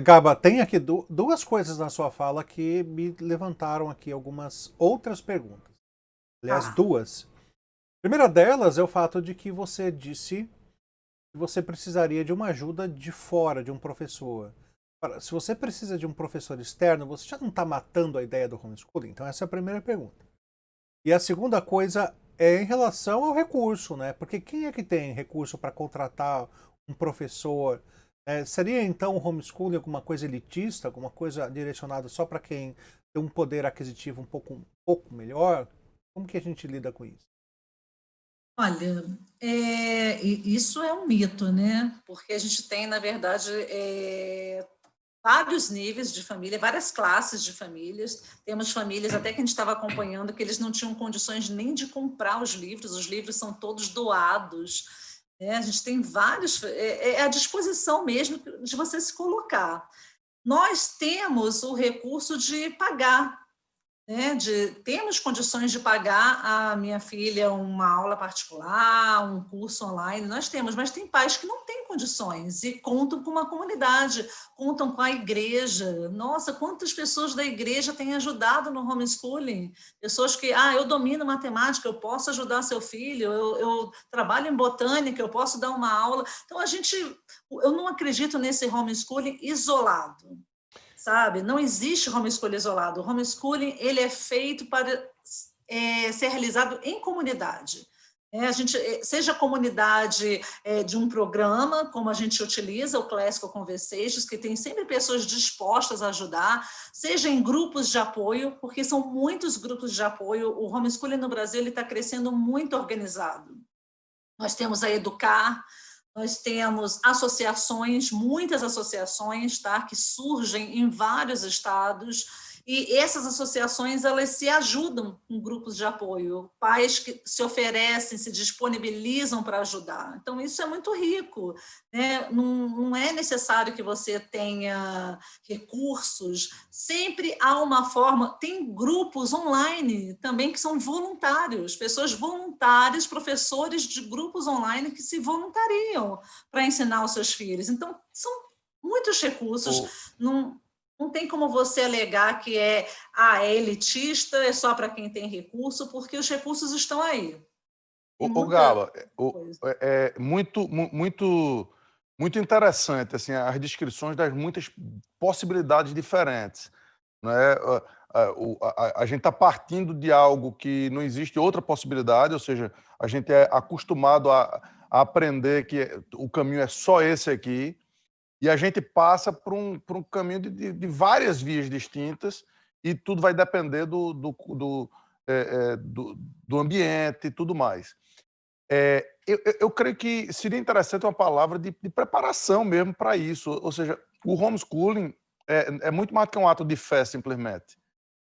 Gaba, tem aqui duas coisas na sua fala que me levantaram aqui algumas outras perguntas. Aliás, duas. primeira delas é o fato de que você disse que você precisaria de uma ajuda de fora, de um professor. Se você precisa de um professor externo, você já não está matando a ideia do homeschooling? Então essa é a primeira pergunta. E a segunda coisa é em relação ao recurso, né? Porque quem é que tem recurso para contratar um professor? Seria então o homeschooling alguma coisa elitista, alguma coisa direcionada só para quem tem um poder aquisitivo um pouco melhor? Como que a gente lida com isso? Olha, isso é um mito, né? Porque a gente tem, na verdade, vários níveis de família, várias classes de famílias. Temos famílias até que a gente estava acompanhando que eles não tinham condições nem de comprar os livros são todos doados. A gente tem vários, é à disposição mesmo de você se colocar. Nós temos o recurso de pagar, né, temos condições de pagar a minha filha uma aula particular, um curso online, nós temos, mas tem pais que não têm condições e contam com uma comunidade, contam com a igreja. Nossa, quantas pessoas da igreja têm ajudado no homeschooling? Pessoas que, eu domino matemática, eu posso ajudar seu filho, eu trabalho em botânica, eu posso dar uma aula. Então, eu não acredito nesse homeschooling isolado. Sabe? Não existe homeschooling isolado. O homeschooling ele é feito para ser realizado em comunidade. Seja a comunidade de um programa, como a gente utiliza, o Classical Conversations, que tem sempre pessoas dispostas a ajudar, seja em grupos de apoio, porque são muitos grupos de apoio. O homeschooling no Brasil está crescendo muito organizado. Nós temos a Educar, nós temos associações, muitas associações, tá, que surgem em vários estados, e essas associações elas se ajudam com grupos de apoio, pais que se oferecem, se disponibilizam para ajudar. Então, isso é muito rico, né? Não é necessário que você tenha recursos, sempre há uma forma, tem grupos online também que são voluntários, pessoas voluntárias, professores de grupos online que se voluntariam para ensinar os seus filhos. Então, são muitos recursos, não tem como você alegar que é elitista, é só para quem tem recurso, porque os recursos estão aí. Gala, é muito interessante assim, as descrições das muitas possibilidades diferentes. Né? A gente está partindo de algo que não existe outra possibilidade, ou seja, a gente é acostumado a aprender que o caminho é só esse aqui, e a gente passa por um caminho de várias vias distintas, e tudo vai depender do ambiente e tudo mais. Eu creio que seria interessante uma palavra de preparação mesmo para isso, ou seja, o homeschooling é muito mais que um ato de fé, simplesmente,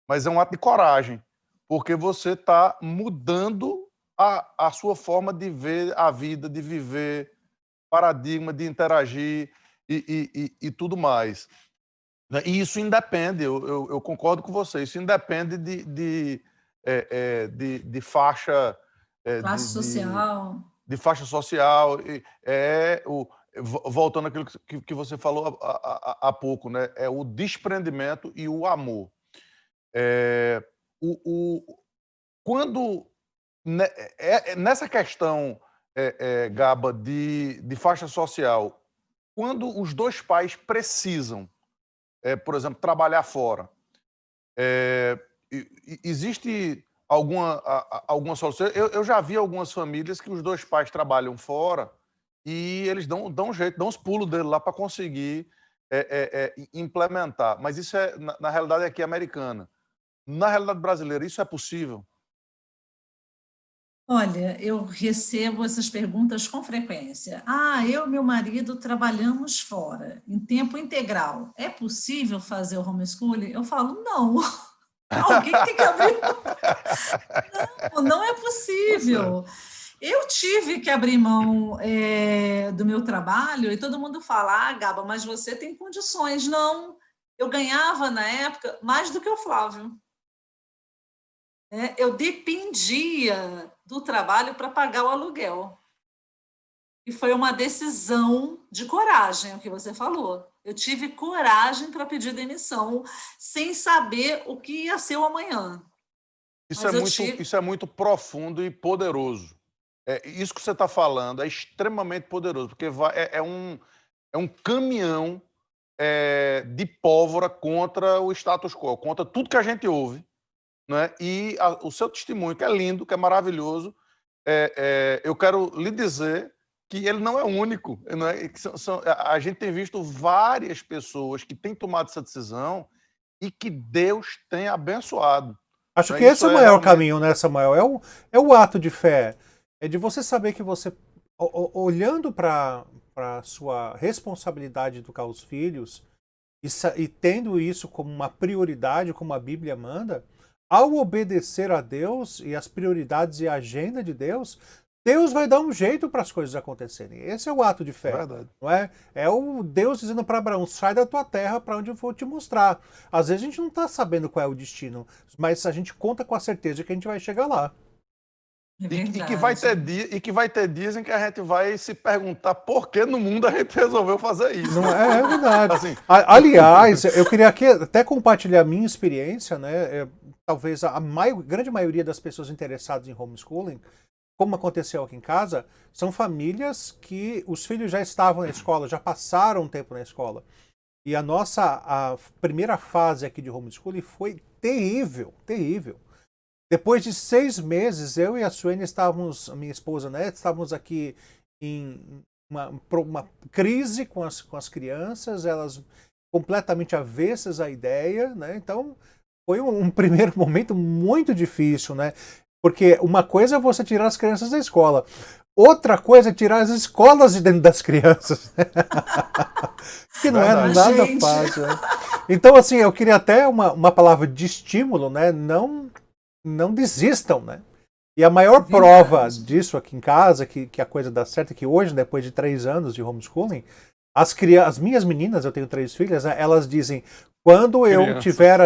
mas é um ato de coragem, porque você está mudando a sua forma de ver a vida, de viver, paradigma, de interagir e tudo mais. E isso independe, eu concordo com você, isso independe de faixa, Classe social. de faixa social. Voltando àquilo que você falou há pouco, né? É o desprendimento e o amor. Quando nessa questão, Gaba, de faixa social, quando os dois pais precisam, por exemplo, trabalhar fora, existe alguma solução? Eu já vi algumas famílias que os dois pais trabalham fora e eles dão um jeito, dão os pulos dele lá para conseguir implementar. Mas isso na realidade aqui americana. Na realidade brasileira, isso é possível? Olha, eu recebo essas perguntas com frequência. Eu e meu marido trabalhamos fora, em tempo integral. É possível fazer o homeschooling? Eu falo, não. Alguém tem que abrir. Não é possível. Eu tive que abrir mão do meu trabalho e todo mundo fala, Gaba, mas você tem condições. Não, eu ganhava na época mais do que o Flávio. Eu dependia do trabalho para pagar o aluguel. E foi uma decisão de coragem, é o que você falou. Eu tive coragem para pedir demissão, sem saber o que ia ser o amanhã. Isso é muito profundo e poderoso. Isso que você está falando é extremamente poderoso, porque é um caminhão de pólvora contra o status quo, contra tudo que a gente ouve, né? E o seu testemunho, que é lindo, que é maravilhoso, eu quero lhe dizer que ele não é único. Não é? A gente tem visto várias pessoas que têm tomado essa decisão e que Deus tem abençoado. Acho Né? que esse é o maior realmente... caminho, né, Samuel? É o ato de fé. É de você saber que você, olhando para a sua responsabilidade de educar os filhos e tendo isso como uma prioridade, como a Bíblia manda, ao obedecer a Deus e as prioridades e a agenda de Deus, Deus vai dar um jeito para as coisas acontecerem. Esse é o ato de fé. Verdade. Não é? É o Deus dizendo para Abraão: sai da tua terra para onde eu vou te mostrar. Às vezes a gente não está sabendo qual é o destino, mas a gente conta com a certeza de que a gente vai chegar lá. É E que vai ter dias em que a gente vai se perguntar por que no mundo a gente resolveu fazer isso. Não é verdade. Assim, Aliás, eu queria aqui até compartilhar a minha experiência, né? Talvez a grande maioria das pessoas interessadas em homeschooling, como aconteceu aqui em casa, são famílias que os filhos já estavam na escola, já passaram um tempo na escola. E a primeira fase aqui de homeschooling foi terrível, terrível. Depois de 6 meses, eu e a Suene estávamos, minha esposa, né, estávamos aqui em uma crise com as crianças, elas completamente avessas à ideia, né? Então foi um primeiro momento muito difícil, né? Porque uma coisa é você tirar as crianças da escola, outra coisa é tirar as escolas de dentro das crianças. Que não é nada fácil. Né? Então, assim, eu queria até uma palavra de estímulo, né? Não desistam, né? E a maior prova disso aqui em casa, que a coisa dá certo, é que hoje, depois de 3 anos de homeschooling, as minhas meninas, eu tenho 3 filhas, né, elas dizem: quando eu tiver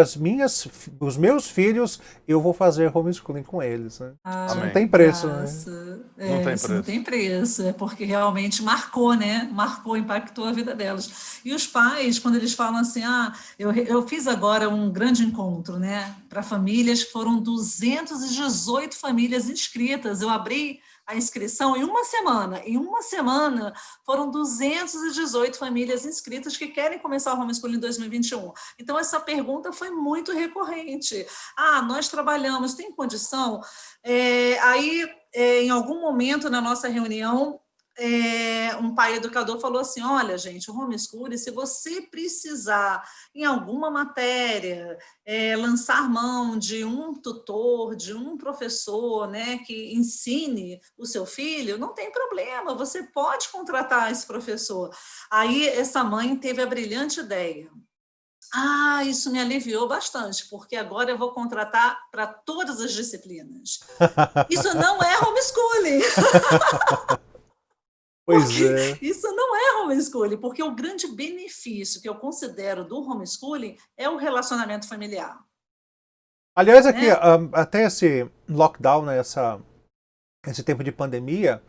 os meus filhos, eu vou fazer homeschooling com eles. Né? Isso não tem preço. Né? Não tem preço. Isso não tem preço, é porque realmente marcou, né? Marcou, impactou a vida delas. E os pais, quando eles falam assim, eu fiz agora um grande encontro, né? Para famílias, foram 218 famílias inscritas. Eu abri a inscrição em uma semana. Em uma semana, foram 218 famílias inscritas que querem começar o homeschooling em 2021. Então, essa pergunta foi muito recorrente. Nós trabalhamos, tem condição? Em algum momento na nossa reunião, um pai educador falou assim: olha, gente, o homeschooling, se você precisar, em alguma matéria, lançar mão de um tutor, de um professor, né, que ensine o seu filho, não tem problema, você pode contratar esse professor. Aí essa mãe teve a brilhante ideia: isso me aliviou bastante, porque agora eu vou contratar para todas as disciplinas. Isso não é homeschooling. Pois é. Isso não é homeschooling, porque o grande benefício que eu considero do homeschooling é o relacionamento familiar. Aliás, aqui, até esse lockdown, né, esse tempo de pandemia,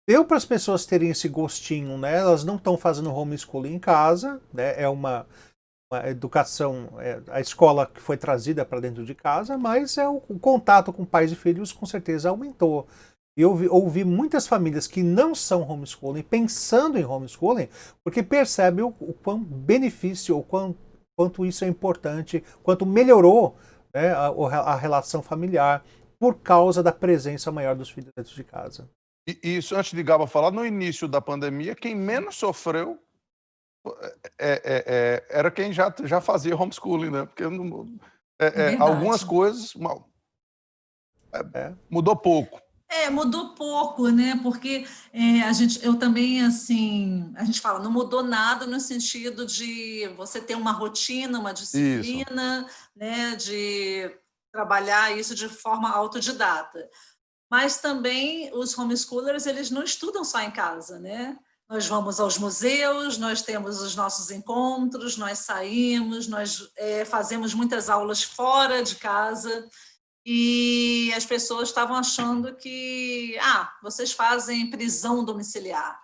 deu para as pessoas terem esse gostinho, né? Elas não estão fazendo homeschooling em casa, né? É uma educação, a escola que foi trazida para dentro de casa, mas o contato com pais e filhos com certeza aumentou. E eu ouvi muitas famílias que não são homeschooling pensando em homeschooling, porque percebem o quão benefício, quanto isso é importante, quanto melhorou, né, a relação familiar por causa da presença maior dos filhos dentro de casa. E isso, antes de Gaba falar, no início da pandemia, quem menos sofreu era quem já fazia homeschooling, né? Porque algumas coisas mudou pouco. Mudou pouco, né? Porque eu também, assim, a gente fala, não mudou nada no sentido de você ter uma rotina, uma disciplina, né? De trabalhar isso de forma autodidata. Mas também os homeschoolers, eles não estudam só em casa, né? Nós vamos aos museus, nós temos os nossos encontros, nós saímos, nós fazemos muitas aulas fora de casa. E as pessoas estavam achando que vocês fazem prisão domiciliar,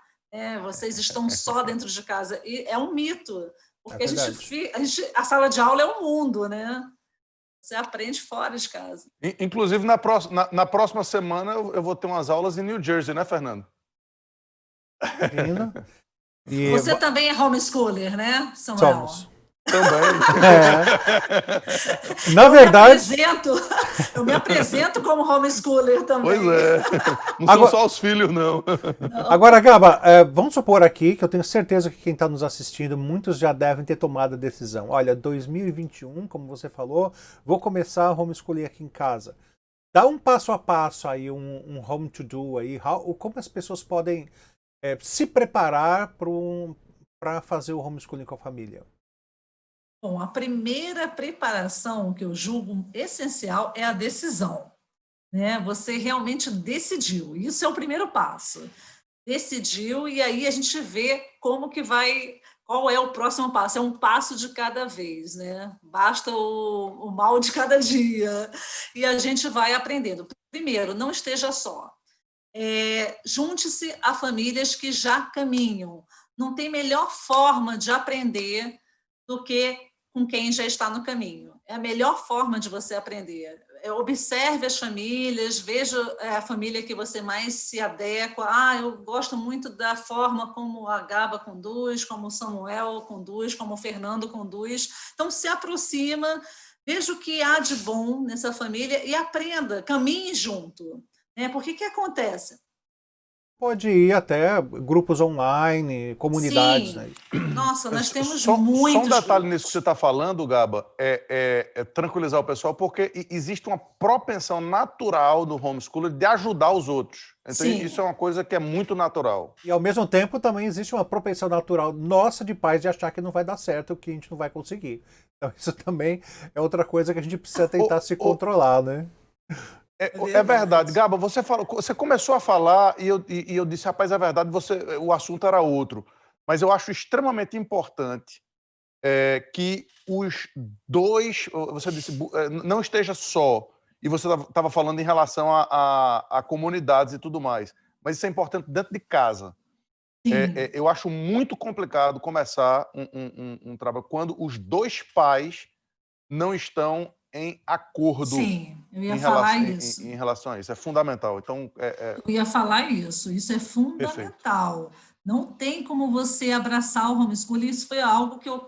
vocês estão só dentro de casa. E é um mito, porque a sala de aula é um mundo, né? Você aprende fora de casa. Inclusive, na próxima semana, eu vou ter umas aulas em New Jersey, né, Fernando? Você também é homeschooler, né, Samuel? Somos. Também. Na verdade... Eu me apresento como homeschooler também. Pois é. Não são só os filhos, não. Agora, Gaba, vamos supor aqui que eu tenho certeza que quem está nos assistindo, muitos já devem ter tomado a decisão. Olha, 2021, como você falou, vou começar a homeschooling aqui em casa. Dá um passo a passo aí, um home to do aí, como as pessoas podem se preparar para fazer o homeschooling com a família. Bom, a primeira preparação que eu julgo essencial é a decisão, né? Você realmente decidiu, isso é o primeiro passo. Decidiu e aí a gente vê como que vai, qual é o próximo passo, é um passo de cada vez, né? Basta o mal de cada dia e a gente vai aprendendo. Primeiro, não esteja só. Junte-se a famílias que já caminham. Não tem melhor forma de aprender do que com quem já está no caminho. É a melhor forma de você aprender. Observe as famílias, veja a família que você mais se adequa. Eu gosto muito da forma como a Gaba conduz, como o Samuel conduz, como o Fernando conduz. Então, se aproxima, veja o que há de bom nessa família e aprenda, caminhe junto. Porque que acontece? Pode ir até grupos online, comunidades. Sim. Né? Nossa, nós temos só muitos um detalhe grupos. nisso que você está falando, Gaba, é tranquilizar o pessoal, porque existe uma propensão natural do homeschooler de ajudar os outros. Então, Sim. Isso é uma coisa que é muito natural. E, ao mesmo tempo, também existe uma propensão natural nossa de pais de achar que não vai dar certo, que a gente não vai conseguir. Então, isso também é outra coisa que a gente precisa tentar se controlar, né? É verdade. Gaba, você começou a falar e eu disse, rapaz, é verdade, o assunto era outro. Mas eu acho extremamente importante que os dois, você disse, não esteja só, e você estava falando em relação a comunidades e tudo mais, mas isso é importante dentro de casa. Eu acho muito complicado começar um trabalho quando os dois pais não estão em acordo. Sim, eu ia falar isso. Em relação a isso. É fundamental. Então, Eu ia falar isso. Isso é fundamental. Perfeito. Não tem como você abraçar o homeschooling. Isso foi algo que eu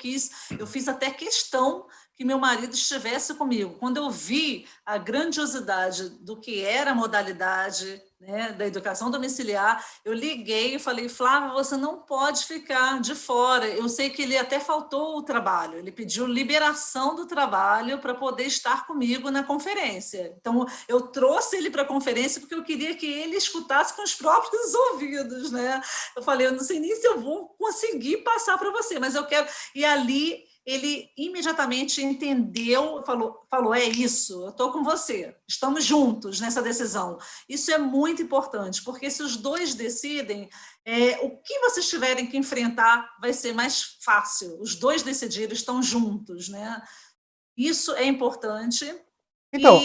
fiz até questão que meu marido estivesse comigo. Quando eu vi a grandiosidade do que era a modalidade, né, da educação domiciliar, eu liguei e falei, Flávia, você não pode ficar de fora. Eu sei que ele até faltou o trabalho, ele pediu liberação do trabalho para poder estar comigo na conferência. Então, eu trouxe ele para a conferência porque eu queria que ele escutasse com os próprios ouvidos, né? Eu falei, eu não sei nem se eu vou conseguir passar para você, mas eu quero... E ali... ele imediatamente entendeu, falou, é isso, eu estou com você, estamos juntos nessa decisão. Isso é muito importante, porque se os dois decidem, o que vocês tiverem que enfrentar vai ser mais fácil. Os dois decidiram, estão juntos, né? Isso é importante. Então,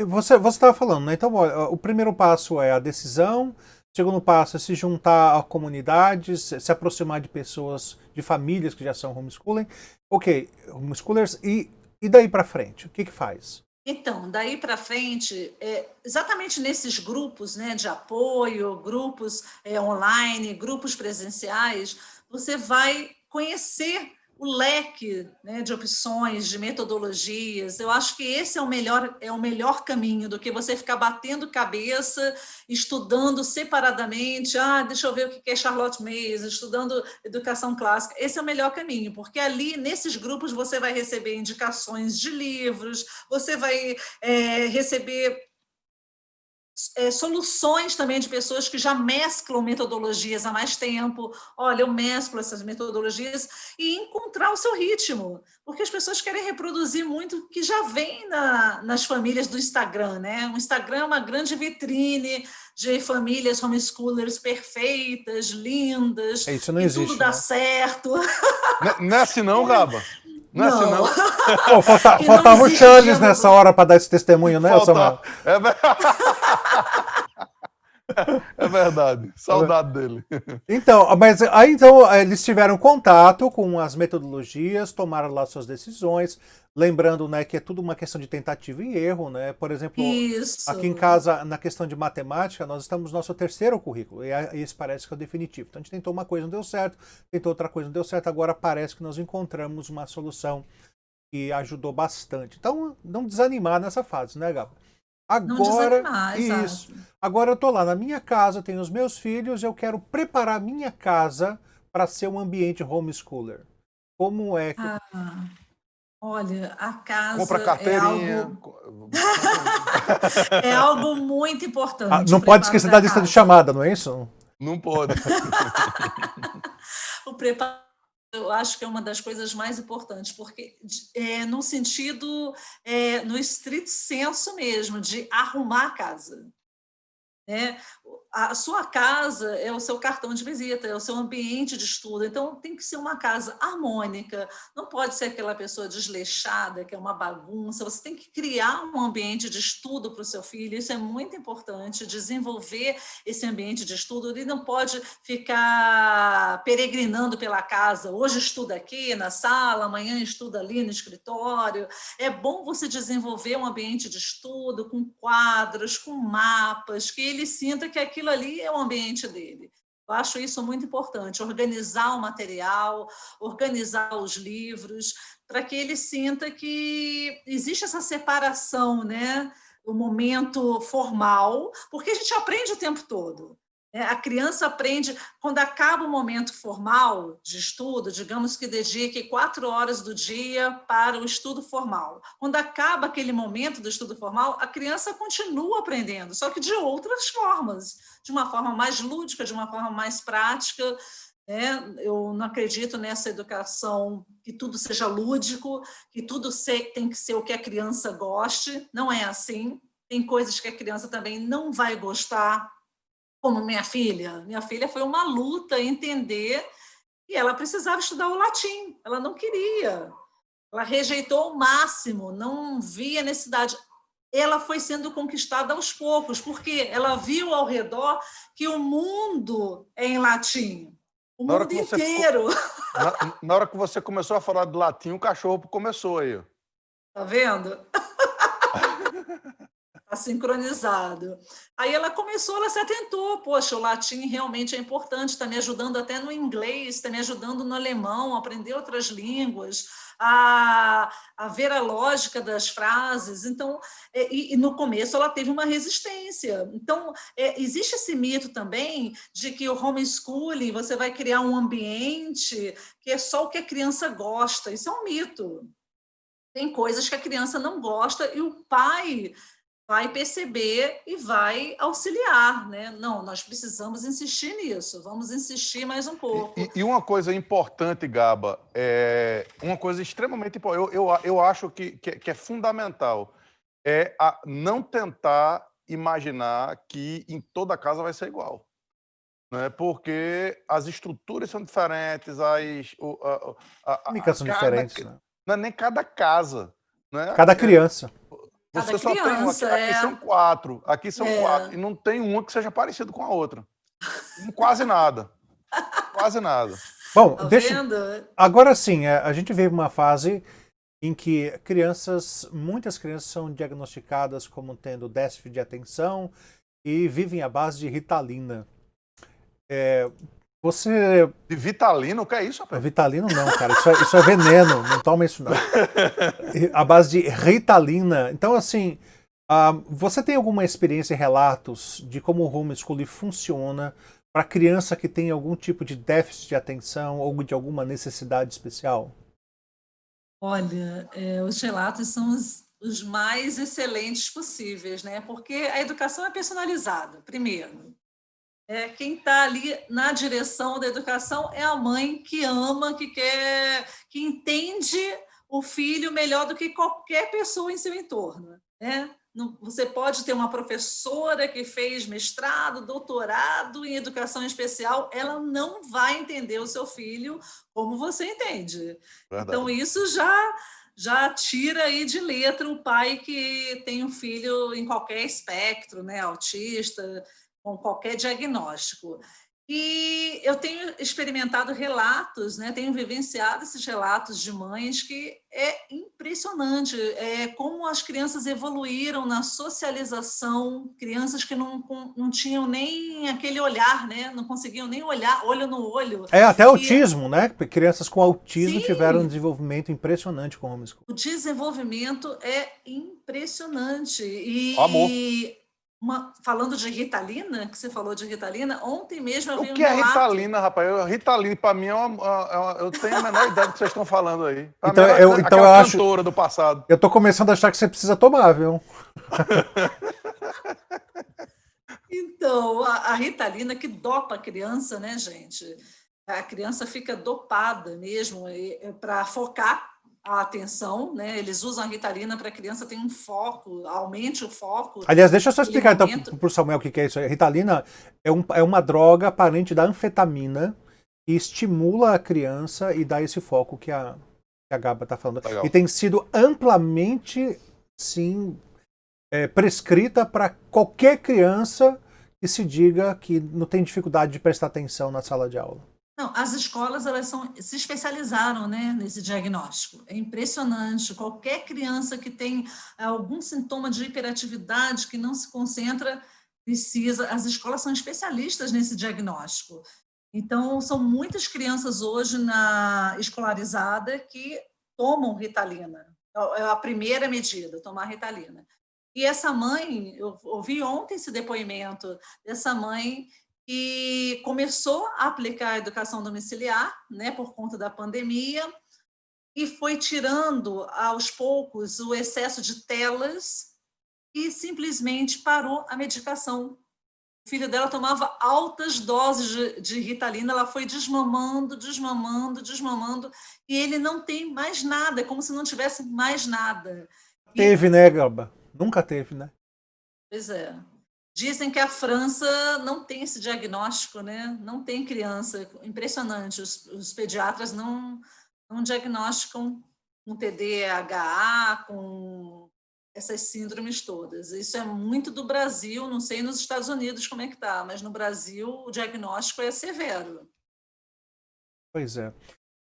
você estava falando, né? Então, o primeiro passo é a decisão, o segundo passo é se juntar a comunidades, se aproximar de pessoas, de famílias que já são homeschooling. Ok, homeschoolers, e daí para frente, o que faz? Então, daí para frente, exatamente nesses grupos, né, de apoio, grupos online, grupos presenciais, você vai conhecer o leque, né, de opções, de metodologias. Eu acho que esse é o melhor caminho do que você ficar batendo cabeça, estudando separadamente. Deixa eu ver o que é Charlotte Mason, estudando educação clássica. Esse é o melhor caminho, porque ali, nesses grupos, você vai receber indicações de livros, você vai receber soluções também de pessoas que já mesclam metodologias há mais tempo. Olha, eu mesclo essas metodologias e encontrar o seu ritmo, porque as pessoas querem reproduzir muito o que já vem nas famílias do Instagram, né? O Instagram é uma grande vitrine de famílias homeschoolers perfeitas, lindas, Isso não existe, tudo dá certo. Não é assim não, Gaba? Não é assim não? Pô, faltava o Charles nessa hora para dar esse testemunho, né, Samuel? É verdade. Saudade dele. Então, mas aí então eles tiveram contato com as metodologias, tomaram lá suas decisões, lembrando, né, que é tudo uma questão de tentativa e erro, né? Por exemplo, aqui em Isso. casa, na questão de matemática, nós estamos no nosso terceiro currículo, e esse parece que é o definitivo. Então a gente tentou uma coisa, não deu certo, tentou outra coisa, não deu certo, agora parece que nós encontramos uma solução que ajudou bastante. Então, não desanimar nessa fase, né, Gabo? Não Agora, desanimar, isso. exato. Agora eu tô lá na minha casa, tenho os meus filhos, eu quero preparar minha casa para ser um ambiente homeschooler. Como é que. Ah, olha, a Compra casa carteirinha. é algo muito Ah, importante, o não pode preparo esquecer da da lista de casa. chamada, não é isso? Não pode. O preparo, eu acho que é uma das coisas mais importantes, porque no sentido, no estrito senso mesmo, de arrumar a casa. Né? A sua casa é o seu cartão de visita, é o seu ambiente de estudo, então tem que ser uma casa harmônica, não pode ser aquela pessoa desleixada, que é uma bagunça, você tem que criar um ambiente de estudo para o seu filho, isso é muito importante, desenvolver esse ambiente de estudo, ele não pode ficar peregrinando pela casa, hoje estuda aqui na sala, amanhã estuda ali no escritório, é bom você desenvolver um ambiente de estudo com quadros, com mapas, que ele sinta que aquilo ali é o ambiente dele. Eu acho isso muito importante, organizar o material, organizar os livros, para que ele sinta que existe essa separação, né? O momento formal, porque a gente aprende o tempo todo. A criança aprende, quando acaba o momento formal de estudo, digamos que dedique 4 horas do dia para o estudo formal. Quando acaba aquele momento do estudo formal, a criança continua aprendendo, só que de outras formas, de uma forma mais lúdica, de uma forma mais prática. Eu não acredito nessa educação que tudo seja lúdico, que tudo tem que ser o que a criança goste, não é assim. Tem coisas que a criança também não vai gostar, como minha filha. Minha filha foi uma luta entender que ela precisava estudar o latim. Ela não queria. Ela rejeitou ao máximo, não via necessidade. Ela foi sendo conquistada aos poucos, porque ela viu ao redor que o mundo é em latim. O Na hora mundo que você, inteiro. na hora que você começou a falar de latim, o cachorro começou aí. Tá vendo? Está sincronizado. Aí ela começou, ela se atentou, poxa, o latim realmente é importante, está me ajudando até no inglês, está me ajudando no alemão, a aprender outras línguas, a ver a lógica das frases. Então, e no começo ela teve uma resistência. Então, existe esse mito também de que o homeschooling, você vai criar um ambiente que é só o que a criança gosta. Isso é um mito. Tem coisas que a criança não gosta e o pai vai perceber e vai auxiliar, né? Não, nós precisamos insistir nisso, vamos insistir mais um pouco. E uma coisa importante, Gaba, uma coisa extremamente importante, eu acho que é fundamental, não tentar imaginar que em toda casa vai ser igual. Né? Porque as estruturas são diferentes, Comunicação diferentes, né? não é nem cada casa. Né? Cada criança. Cada Você só tem criança aqui são 4, aqui são 4, e não tem uma que seja parecida com a outra. Quase nada. Quase nada. Bom, Tá vendo? agora sim, a gente vive uma fase em que muitas crianças são diagnosticadas como tendo déficit de atenção e vivem à base de Ritalina. Você... De Vitalino, o que é isso, rapaz? Vitalino não, cara, isso é veneno, não toma isso não. À base de Ritalina. Então, assim, você tem alguma experiência e relatos de como o homeschooling funciona para criança que tem algum tipo de déficit de atenção ou de alguma necessidade especial? Olha, os relatos são os mais excelentes possíveis, né? Porque a educação é personalizada, primeiro. Quem está ali na direção da educação é a mãe que ama, que quer, que entende o filho melhor do que qualquer pessoa em seu entorno. Né? Você pode ter uma professora que fez mestrado, doutorado em educação especial, ela não vai entender o seu filho como você entende. Verdade. Então, isso já tira aí de letra o pai que tem um filho em qualquer espectro, né? Autista, com qualquer diagnóstico. E eu tenho experimentado relatos, né, tenho vivenciado esses relatos de mães que é impressionante como as crianças evoluíram na socialização, crianças que não tinham nem aquele olhar, né, não conseguiam nem olhar, olho no olho. Até autismo, né? Crianças com autismo Sim, tiveram um desenvolvimento impressionante com o homeschooling. o desenvolvimento é impressionante. Amor. Falando de Ritalina, que você falou de Ritalina, ontem mesmo eu vi O um que é relato. Ritalina, rapaz? Ritalina, para mim, eu tenho a menor ideia do que vocês estão falando aí. Pra Então, mim, era eu aquela acho, cantora do passado. eu tô começando a achar que você precisa tomar, viu? Então, a Ritalina que dopa a criança, né, gente? A criança fica dopada mesmo para focar a atenção, né? Eles usam a Ritalina para a criança ter um foco, aumente o foco. Aliás, deixa eu só explicar então momento. para o Samuel o que é isso. Ritalina é uma droga parente da anfetamina que estimula a criança e dá esse foco que a Gaba está falando. Legal. E tem sido amplamente, sim, prescrita para qualquer criança que se diga que não tem dificuldade de prestar atenção na sala de aula. Não, as escolas se especializaram, né, nesse diagnóstico. É impressionante. Qualquer criança que tem algum sintoma de hiperatividade, que não se concentra, precisa. As escolas são especialistas nesse diagnóstico. Então, são muitas crianças hoje escolarizada que tomam Ritalina. É a primeira medida, tomar Ritalina. E essa mãe, eu ouvi ontem esse depoimento dessa mãe que começou a aplicar a educação domiciliar, né, por conta da pandemia, e foi tirando aos poucos o excesso de telas e simplesmente parou a medicação. O filho dela tomava altas doses de Ritalina, ela foi desmamando, e ele não tem mais nada, é como se não tivesse mais nada. Teve, né, Gaba? Nunca teve, né? Pois é. Dizem que a França não tem esse diagnóstico, né? Não tem criança. Impressionante. Os pediatras não diagnosticam com TDAH, com essas síndromes todas. Isso é muito do Brasil, não sei nos Estados Unidos como é que está, mas no Brasil o diagnóstico é severo. Pois é.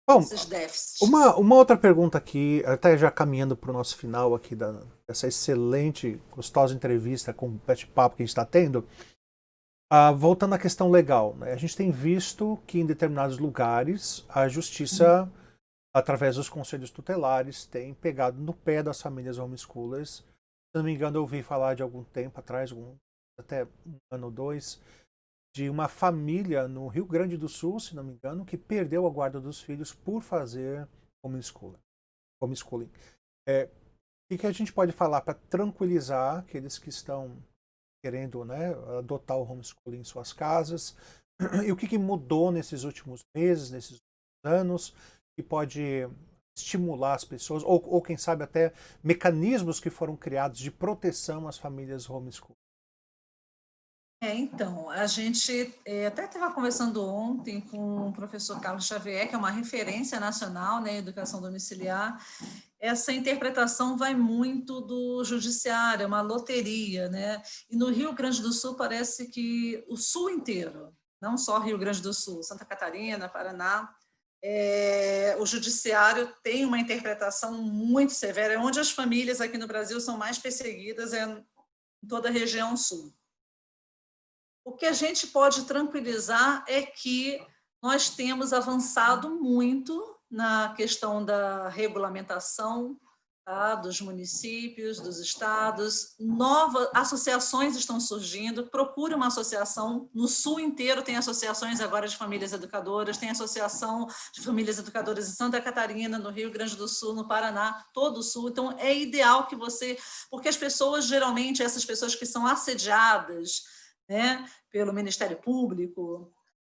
Bom, esses déficits. Uma outra pergunta aqui, até já caminhando para o nosso final aqui dessa excelente, gostosa entrevista com o bate-papo que a gente está tendo, voltando à questão legal, né? A gente tem visto que em determinados lugares a justiça, através dos conselhos tutelares, tem pegado no pé das famílias homeschoolers. Se não me engano, eu ouvi falar de algum tempo atrás, até um ano ou dois, de uma família no Rio Grande do Sul, se não me engano, que perdeu a guarda dos filhos por fazer homeschooling. O que a gente pode falar para tranquilizar aqueles que estão querendo, né, adotar o homeschooling em suas casas? E o que mudou nesses últimos meses, nesses anos, que pode estimular as pessoas, ou quem sabe até mecanismos que foram criados de proteção às famílias homeschooling? Então, a gente até estava conversando ontem com o professor Carlos Xavier, que é uma referência nacional, né, em educação domiciliar. Essa interpretação vai muito do judiciário, é uma loteria, né? E no Rio Grande do Sul parece que o Sul inteiro, não só Rio Grande do Sul, Santa Catarina, Paraná, o judiciário tem uma interpretação muito severa, onde as famílias aqui no Brasil são mais perseguidas em toda a região sul. O que a gente pode tranquilizar é que nós temos avançado muito na questão da regulamentação, tá, dos municípios, dos estados. Novas associações estão surgindo. Procure uma associação. No Sul inteiro tem associações agora de famílias educadoras, tem associação de famílias educadoras em Santa Catarina, no Rio Grande do Sul, no Paraná, todo o Sul. Então, é ideal que você... Porque as pessoas, geralmente, essas pessoas que são assediadas, né, pelo Ministério Público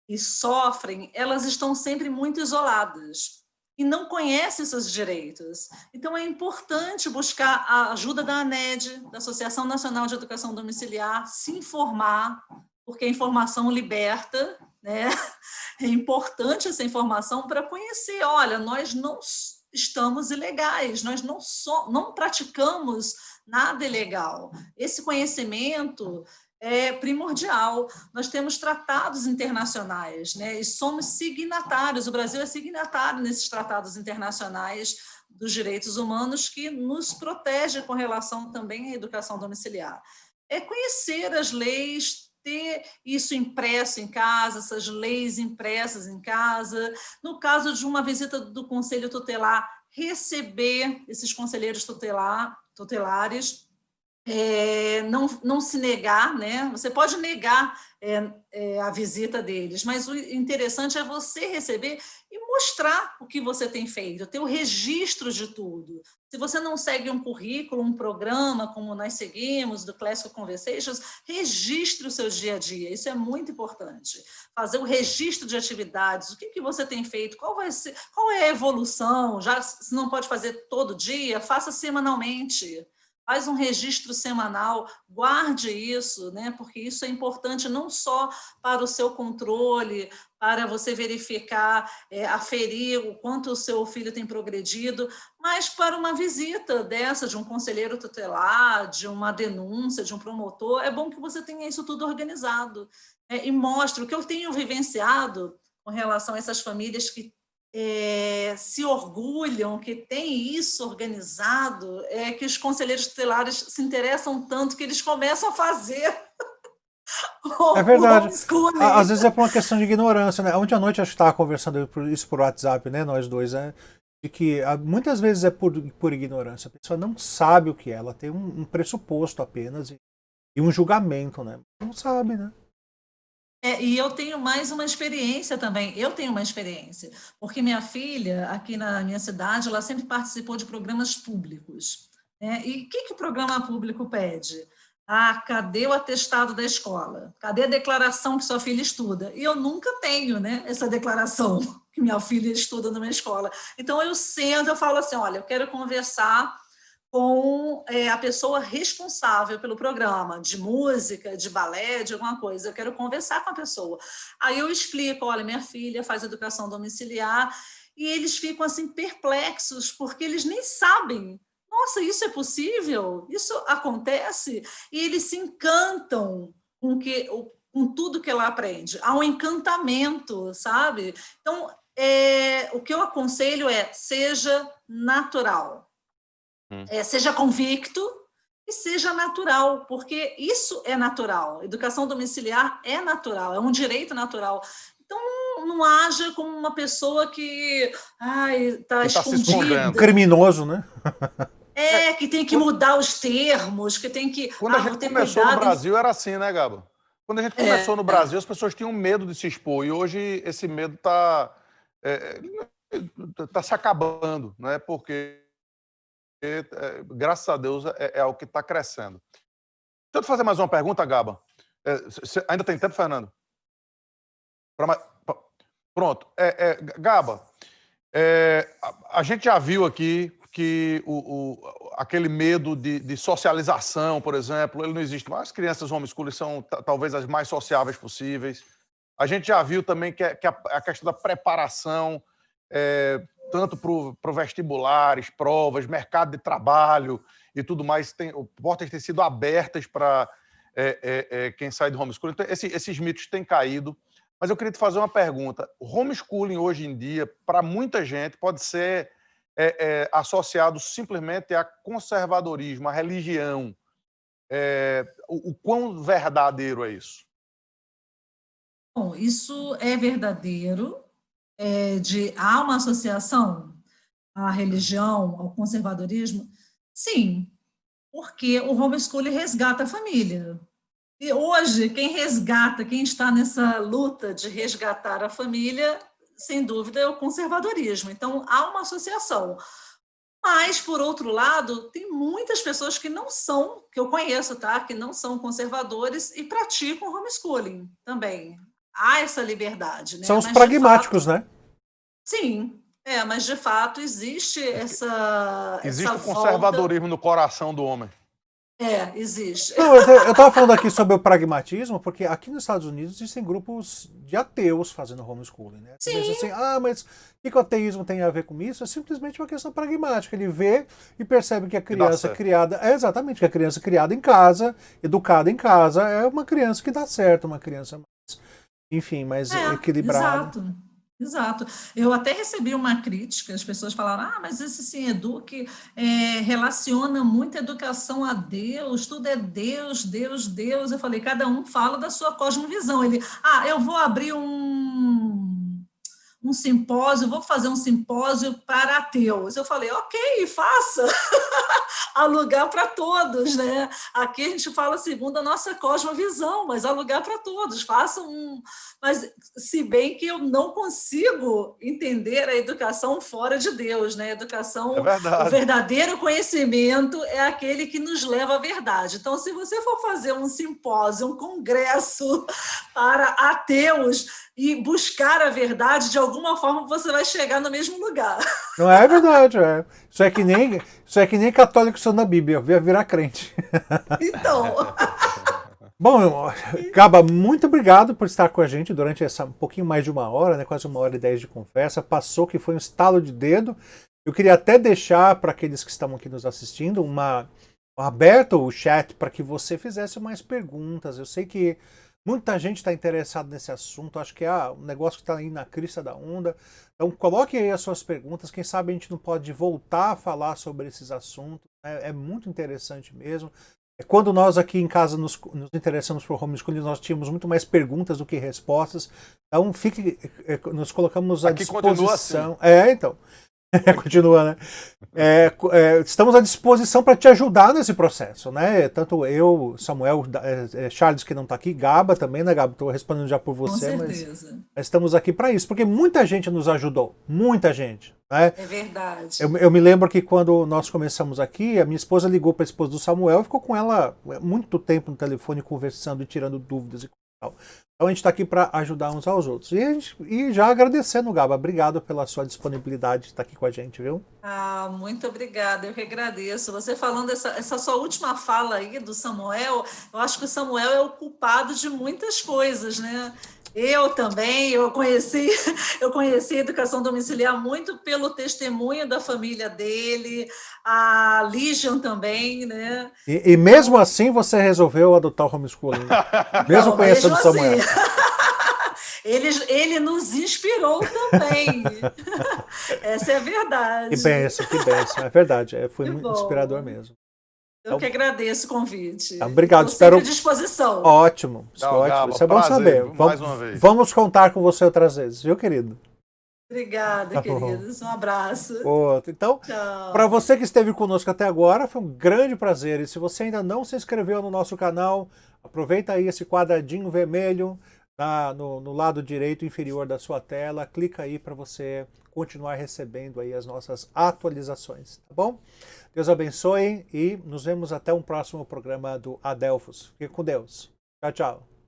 e sofrem, elas estão sempre muito isoladas e não conhecem seus direitos. Então, é importante buscar a ajuda da ANED, da Associação Nacional de Educação Domiciliar, se informar, porque a informação liberta, né? É importante essa informação para conhecer, olha, nós não estamos ilegais, nós não praticamos nada ilegal. Esse conhecimento é primordial. Nós temos tratados internacionais, né? E somos signatários, o Brasil é signatário nesses tratados internacionais dos direitos humanos que nos protege com relação também à educação domiciliar. É conhecer as leis, ter isso impresso em casa, essas leis impressas em casa. No caso de uma visita do Conselho Tutelar, receber esses conselheiros tutelares, não se negar, né? Você pode negar a visita deles, mas o interessante é você receber e mostrar o que você tem feito, ter o registro de tudo. Se você não segue um currículo, um programa, como nós seguimos, do Classical Conversations, registre o seu dia a dia, isso é muito importante. Fazer o registro de atividades, o que você tem feito, qual é a evolução, já se não pode fazer todo dia, faça semanalmente. Faz um registro semanal, guarde isso, né? Porque isso é importante não só para o seu controle, para você verificar, aferir o quanto o seu filho tem progredido, mas para uma visita dessa, de um conselheiro tutelar, de uma denúncia, de um promotor, é bom que você tenha isso tudo organizado, e mostre o que eu tenho vivenciado com relação a essas famílias que se orgulham, que tem isso organizado, que os conselheiros tutelares se interessam tanto que eles começam a fazer É verdade. homeschooling. Às vezes é por uma questão de ignorância, né? Ontem à noite a gente estava conversando isso por WhatsApp, né? Nós dois, né? De que muitas vezes é por ignorância. A pessoa não sabe o que é, ela tem um pressuposto apenas e um julgamento, né? Não sabe, né? E eu tenho mais uma experiência também. Eu tenho uma experiência, porque minha filha, aqui na minha cidade, ela sempre participou de programas públicos, né? E o que o programa público pede? Cadê o atestado da escola? Cadê a declaração que sua filha estuda? E eu nunca tenho, né, essa declaração que minha filha estuda numa escola. Então, eu sento, eu falo assim, olha, eu quero conversar com a pessoa responsável pelo programa, de música, de balé, de alguma coisa. Eu quero conversar com a pessoa. Aí eu explico, olha, minha filha faz educação domiciliar, e eles ficam assim perplexos, porque eles nem sabem. Nossa, isso é possível? Isso acontece? E eles se encantam com tudo que ela aprende. Há um encantamento, sabe? Então, o que eu aconselho seja natural. Seja convicto e seja natural, porque isso é natural. Educação domiciliar é natural, é um direito natural. Então, não haja como uma pessoa que está escondida. Um criminoso, né? Que tem que mudar os termos, que tem que... Quando a gente começou no Brasil era assim, né, Gabo? Quando a gente começou no Brasil, as pessoas tinham medo de se expor, e hoje esse medo está se acabando, né? Porque graças a Deus é algo que está crescendo. Deixa eu te fazer mais uma pergunta, Gaba. Ainda tem tempo, Fernando? Pronto. Gaba, a gente já viu aqui que aquele medo de socialização, por exemplo, ele não existe mais. As crianças homeschooling são talvez as mais sociáveis possíveis. A gente já viu também que a questão da preparação, tanto para vestibulares, provas, mercado de trabalho e tudo mais, portas têm sido abertas para quem sai do homeschooling. Então, esses mitos têm caído. Mas eu queria te fazer uma pergunta. O homeschooling, hoje em dia, para muita gente, pode ser associado simplesmente a conservadorismo, a religião. O quão verdadeiro é isso? Bom, isso é verdadeiro. Há uma associação à religião, ao conservadorismo? Sim, porque o homeschooling resgata a família. E hoje, quem está nessa luta de resgatar a família, sem dúvida, é o conservadorismo. Então, há uma associação. Mas, por outro lado, tem muitas pessoas que não são, que eu conheço, tá? Que não são conservadores e praticam homeschooling também. Há essa liberdade, né? São os pragmáticos, fato, né? Sim, mas de fato existe essa Existe essa o conservadorismo no coração do homem. Existe. Não, eu estava falando aqui sobre o pragmatismo, porque aqui nos Estados Unidos existem grupos de ateus fazendo homeschooling, né? Você pensa assim, mas o que o ateísmo tem a ver com isso? É simplesmente uma questão pragmática. Ele vê e percebe que a criança criada... exatamente, que a criança criada em casa, educada em casa, é uma criança que dá certo, uma criança mais, enfim, mais equilibrada. Exato. Eu até recebi uma crítica, as pessoas falaram, mas esse Sim Eduque relaciona muito a educação a Deus, tudo é Deus, Deus, Deus. Eu falei, cada um fala da sua cosmovisão. Ele, eu vou abrir um simpósio, vou fazer um simpósio para ateus. Eu falei, ok, faça. Há lugar para todos, né? Aqui a gente fala segundo a nossa cosmovisão, mas há lugar para todos. Faça um... Mas, se bem que eu não consigo entender a educação fora de Deus, né? A educação, o verdadeiro conhecimento é aquele que nos leva à verdade. Então, se você for fazer um simpósio, um congresso para ateus e buscar a verdade, de alguma forma você vai chegar no mesmo lugar. Não é verdade, Isso é que nem católico estudando a Bíblia, virar crente. Então... Bom, Gaba, muito obrigado por estar com a gente durante essa um pouquinho mais de 1 hora, né? Quase 1h10 de conversa. Passou que foi um estalo de dedo. Eu queria até deixar para aqueles que estão aqui nos assistindo aberto o chat para que você fizesse mais perguntas. Eu sei que muita gente está interessada nesse assunto. Acho que é um negócio que está aí na crista da onda. Então coloque aí as suas perguntas. Quem sabe a gente não pode voltar a falar sobre esses assuntos. É muito interessante mesmo. Quando nós aqui em casa nos interessamos por homeschooling, nós tínhamos muito mais perguntas do que respostas. Então, nos colocamos à disposição. Continua assim. Então. Continua, né? Estamos à disposição para te ajudar nesse processo, né? Tanto eu, Samuel, Charles, que não está aqui, Gaba também, né, Gaba? Estou respondendo já por você, mas estamos aqui para isso, porque muita gente nos ajudou, muita gente. Né? É verdade. Eu me lembro que quando nós começamos aqui, a minha esposa ligou para a esposa do Samuel e ficou com ela muito tempo no telefone conversando e tirando dúvidas e tal. Então a gente está aqui para ajudar uns aos outros. E já agradecendo, Gaba, obrigado pela sua disponibilidade de estar aqui com a gente, viu? Muito obrigada, eu que agradeço. Você falando essa sua última fala aí do Samuel, eu acho que o Samuel é o culpado de muitas coisas, né? Eu também, eu conheci a educação domiciliar muito pelo testemunho da família dele, a Legion também, né? E mesmo assim você resolveu adotar o homeschooling, mesmo conhecendo o Samuel. Assim, ele nos inspirou também. Essa é a verdade. Que bênção, é verdade, foi muito inspirador mesmo. Eu que agradeço o convite. Obrigado, espero à disposição. Ótimo, ótimo. Isso é bom saber. Mais uma vez. Vamos contar com você outras vezes, viu, querido? Obrigada, queridos. Um abraço. Outro. Então, para você que esteve conosco até agora, foi um grande prazer. E se você ainda não se inscreveu no nosso canal, aproveita aí esse quadradinho vermelho no lado direito inferior da sua tela. Clica aí para você continuar recebendo aí as nossas atualizações, tá bom? Deus abençoe e nos vemos até um próximo programa do Adelphos. Fique com Deus. Tchau, tchau.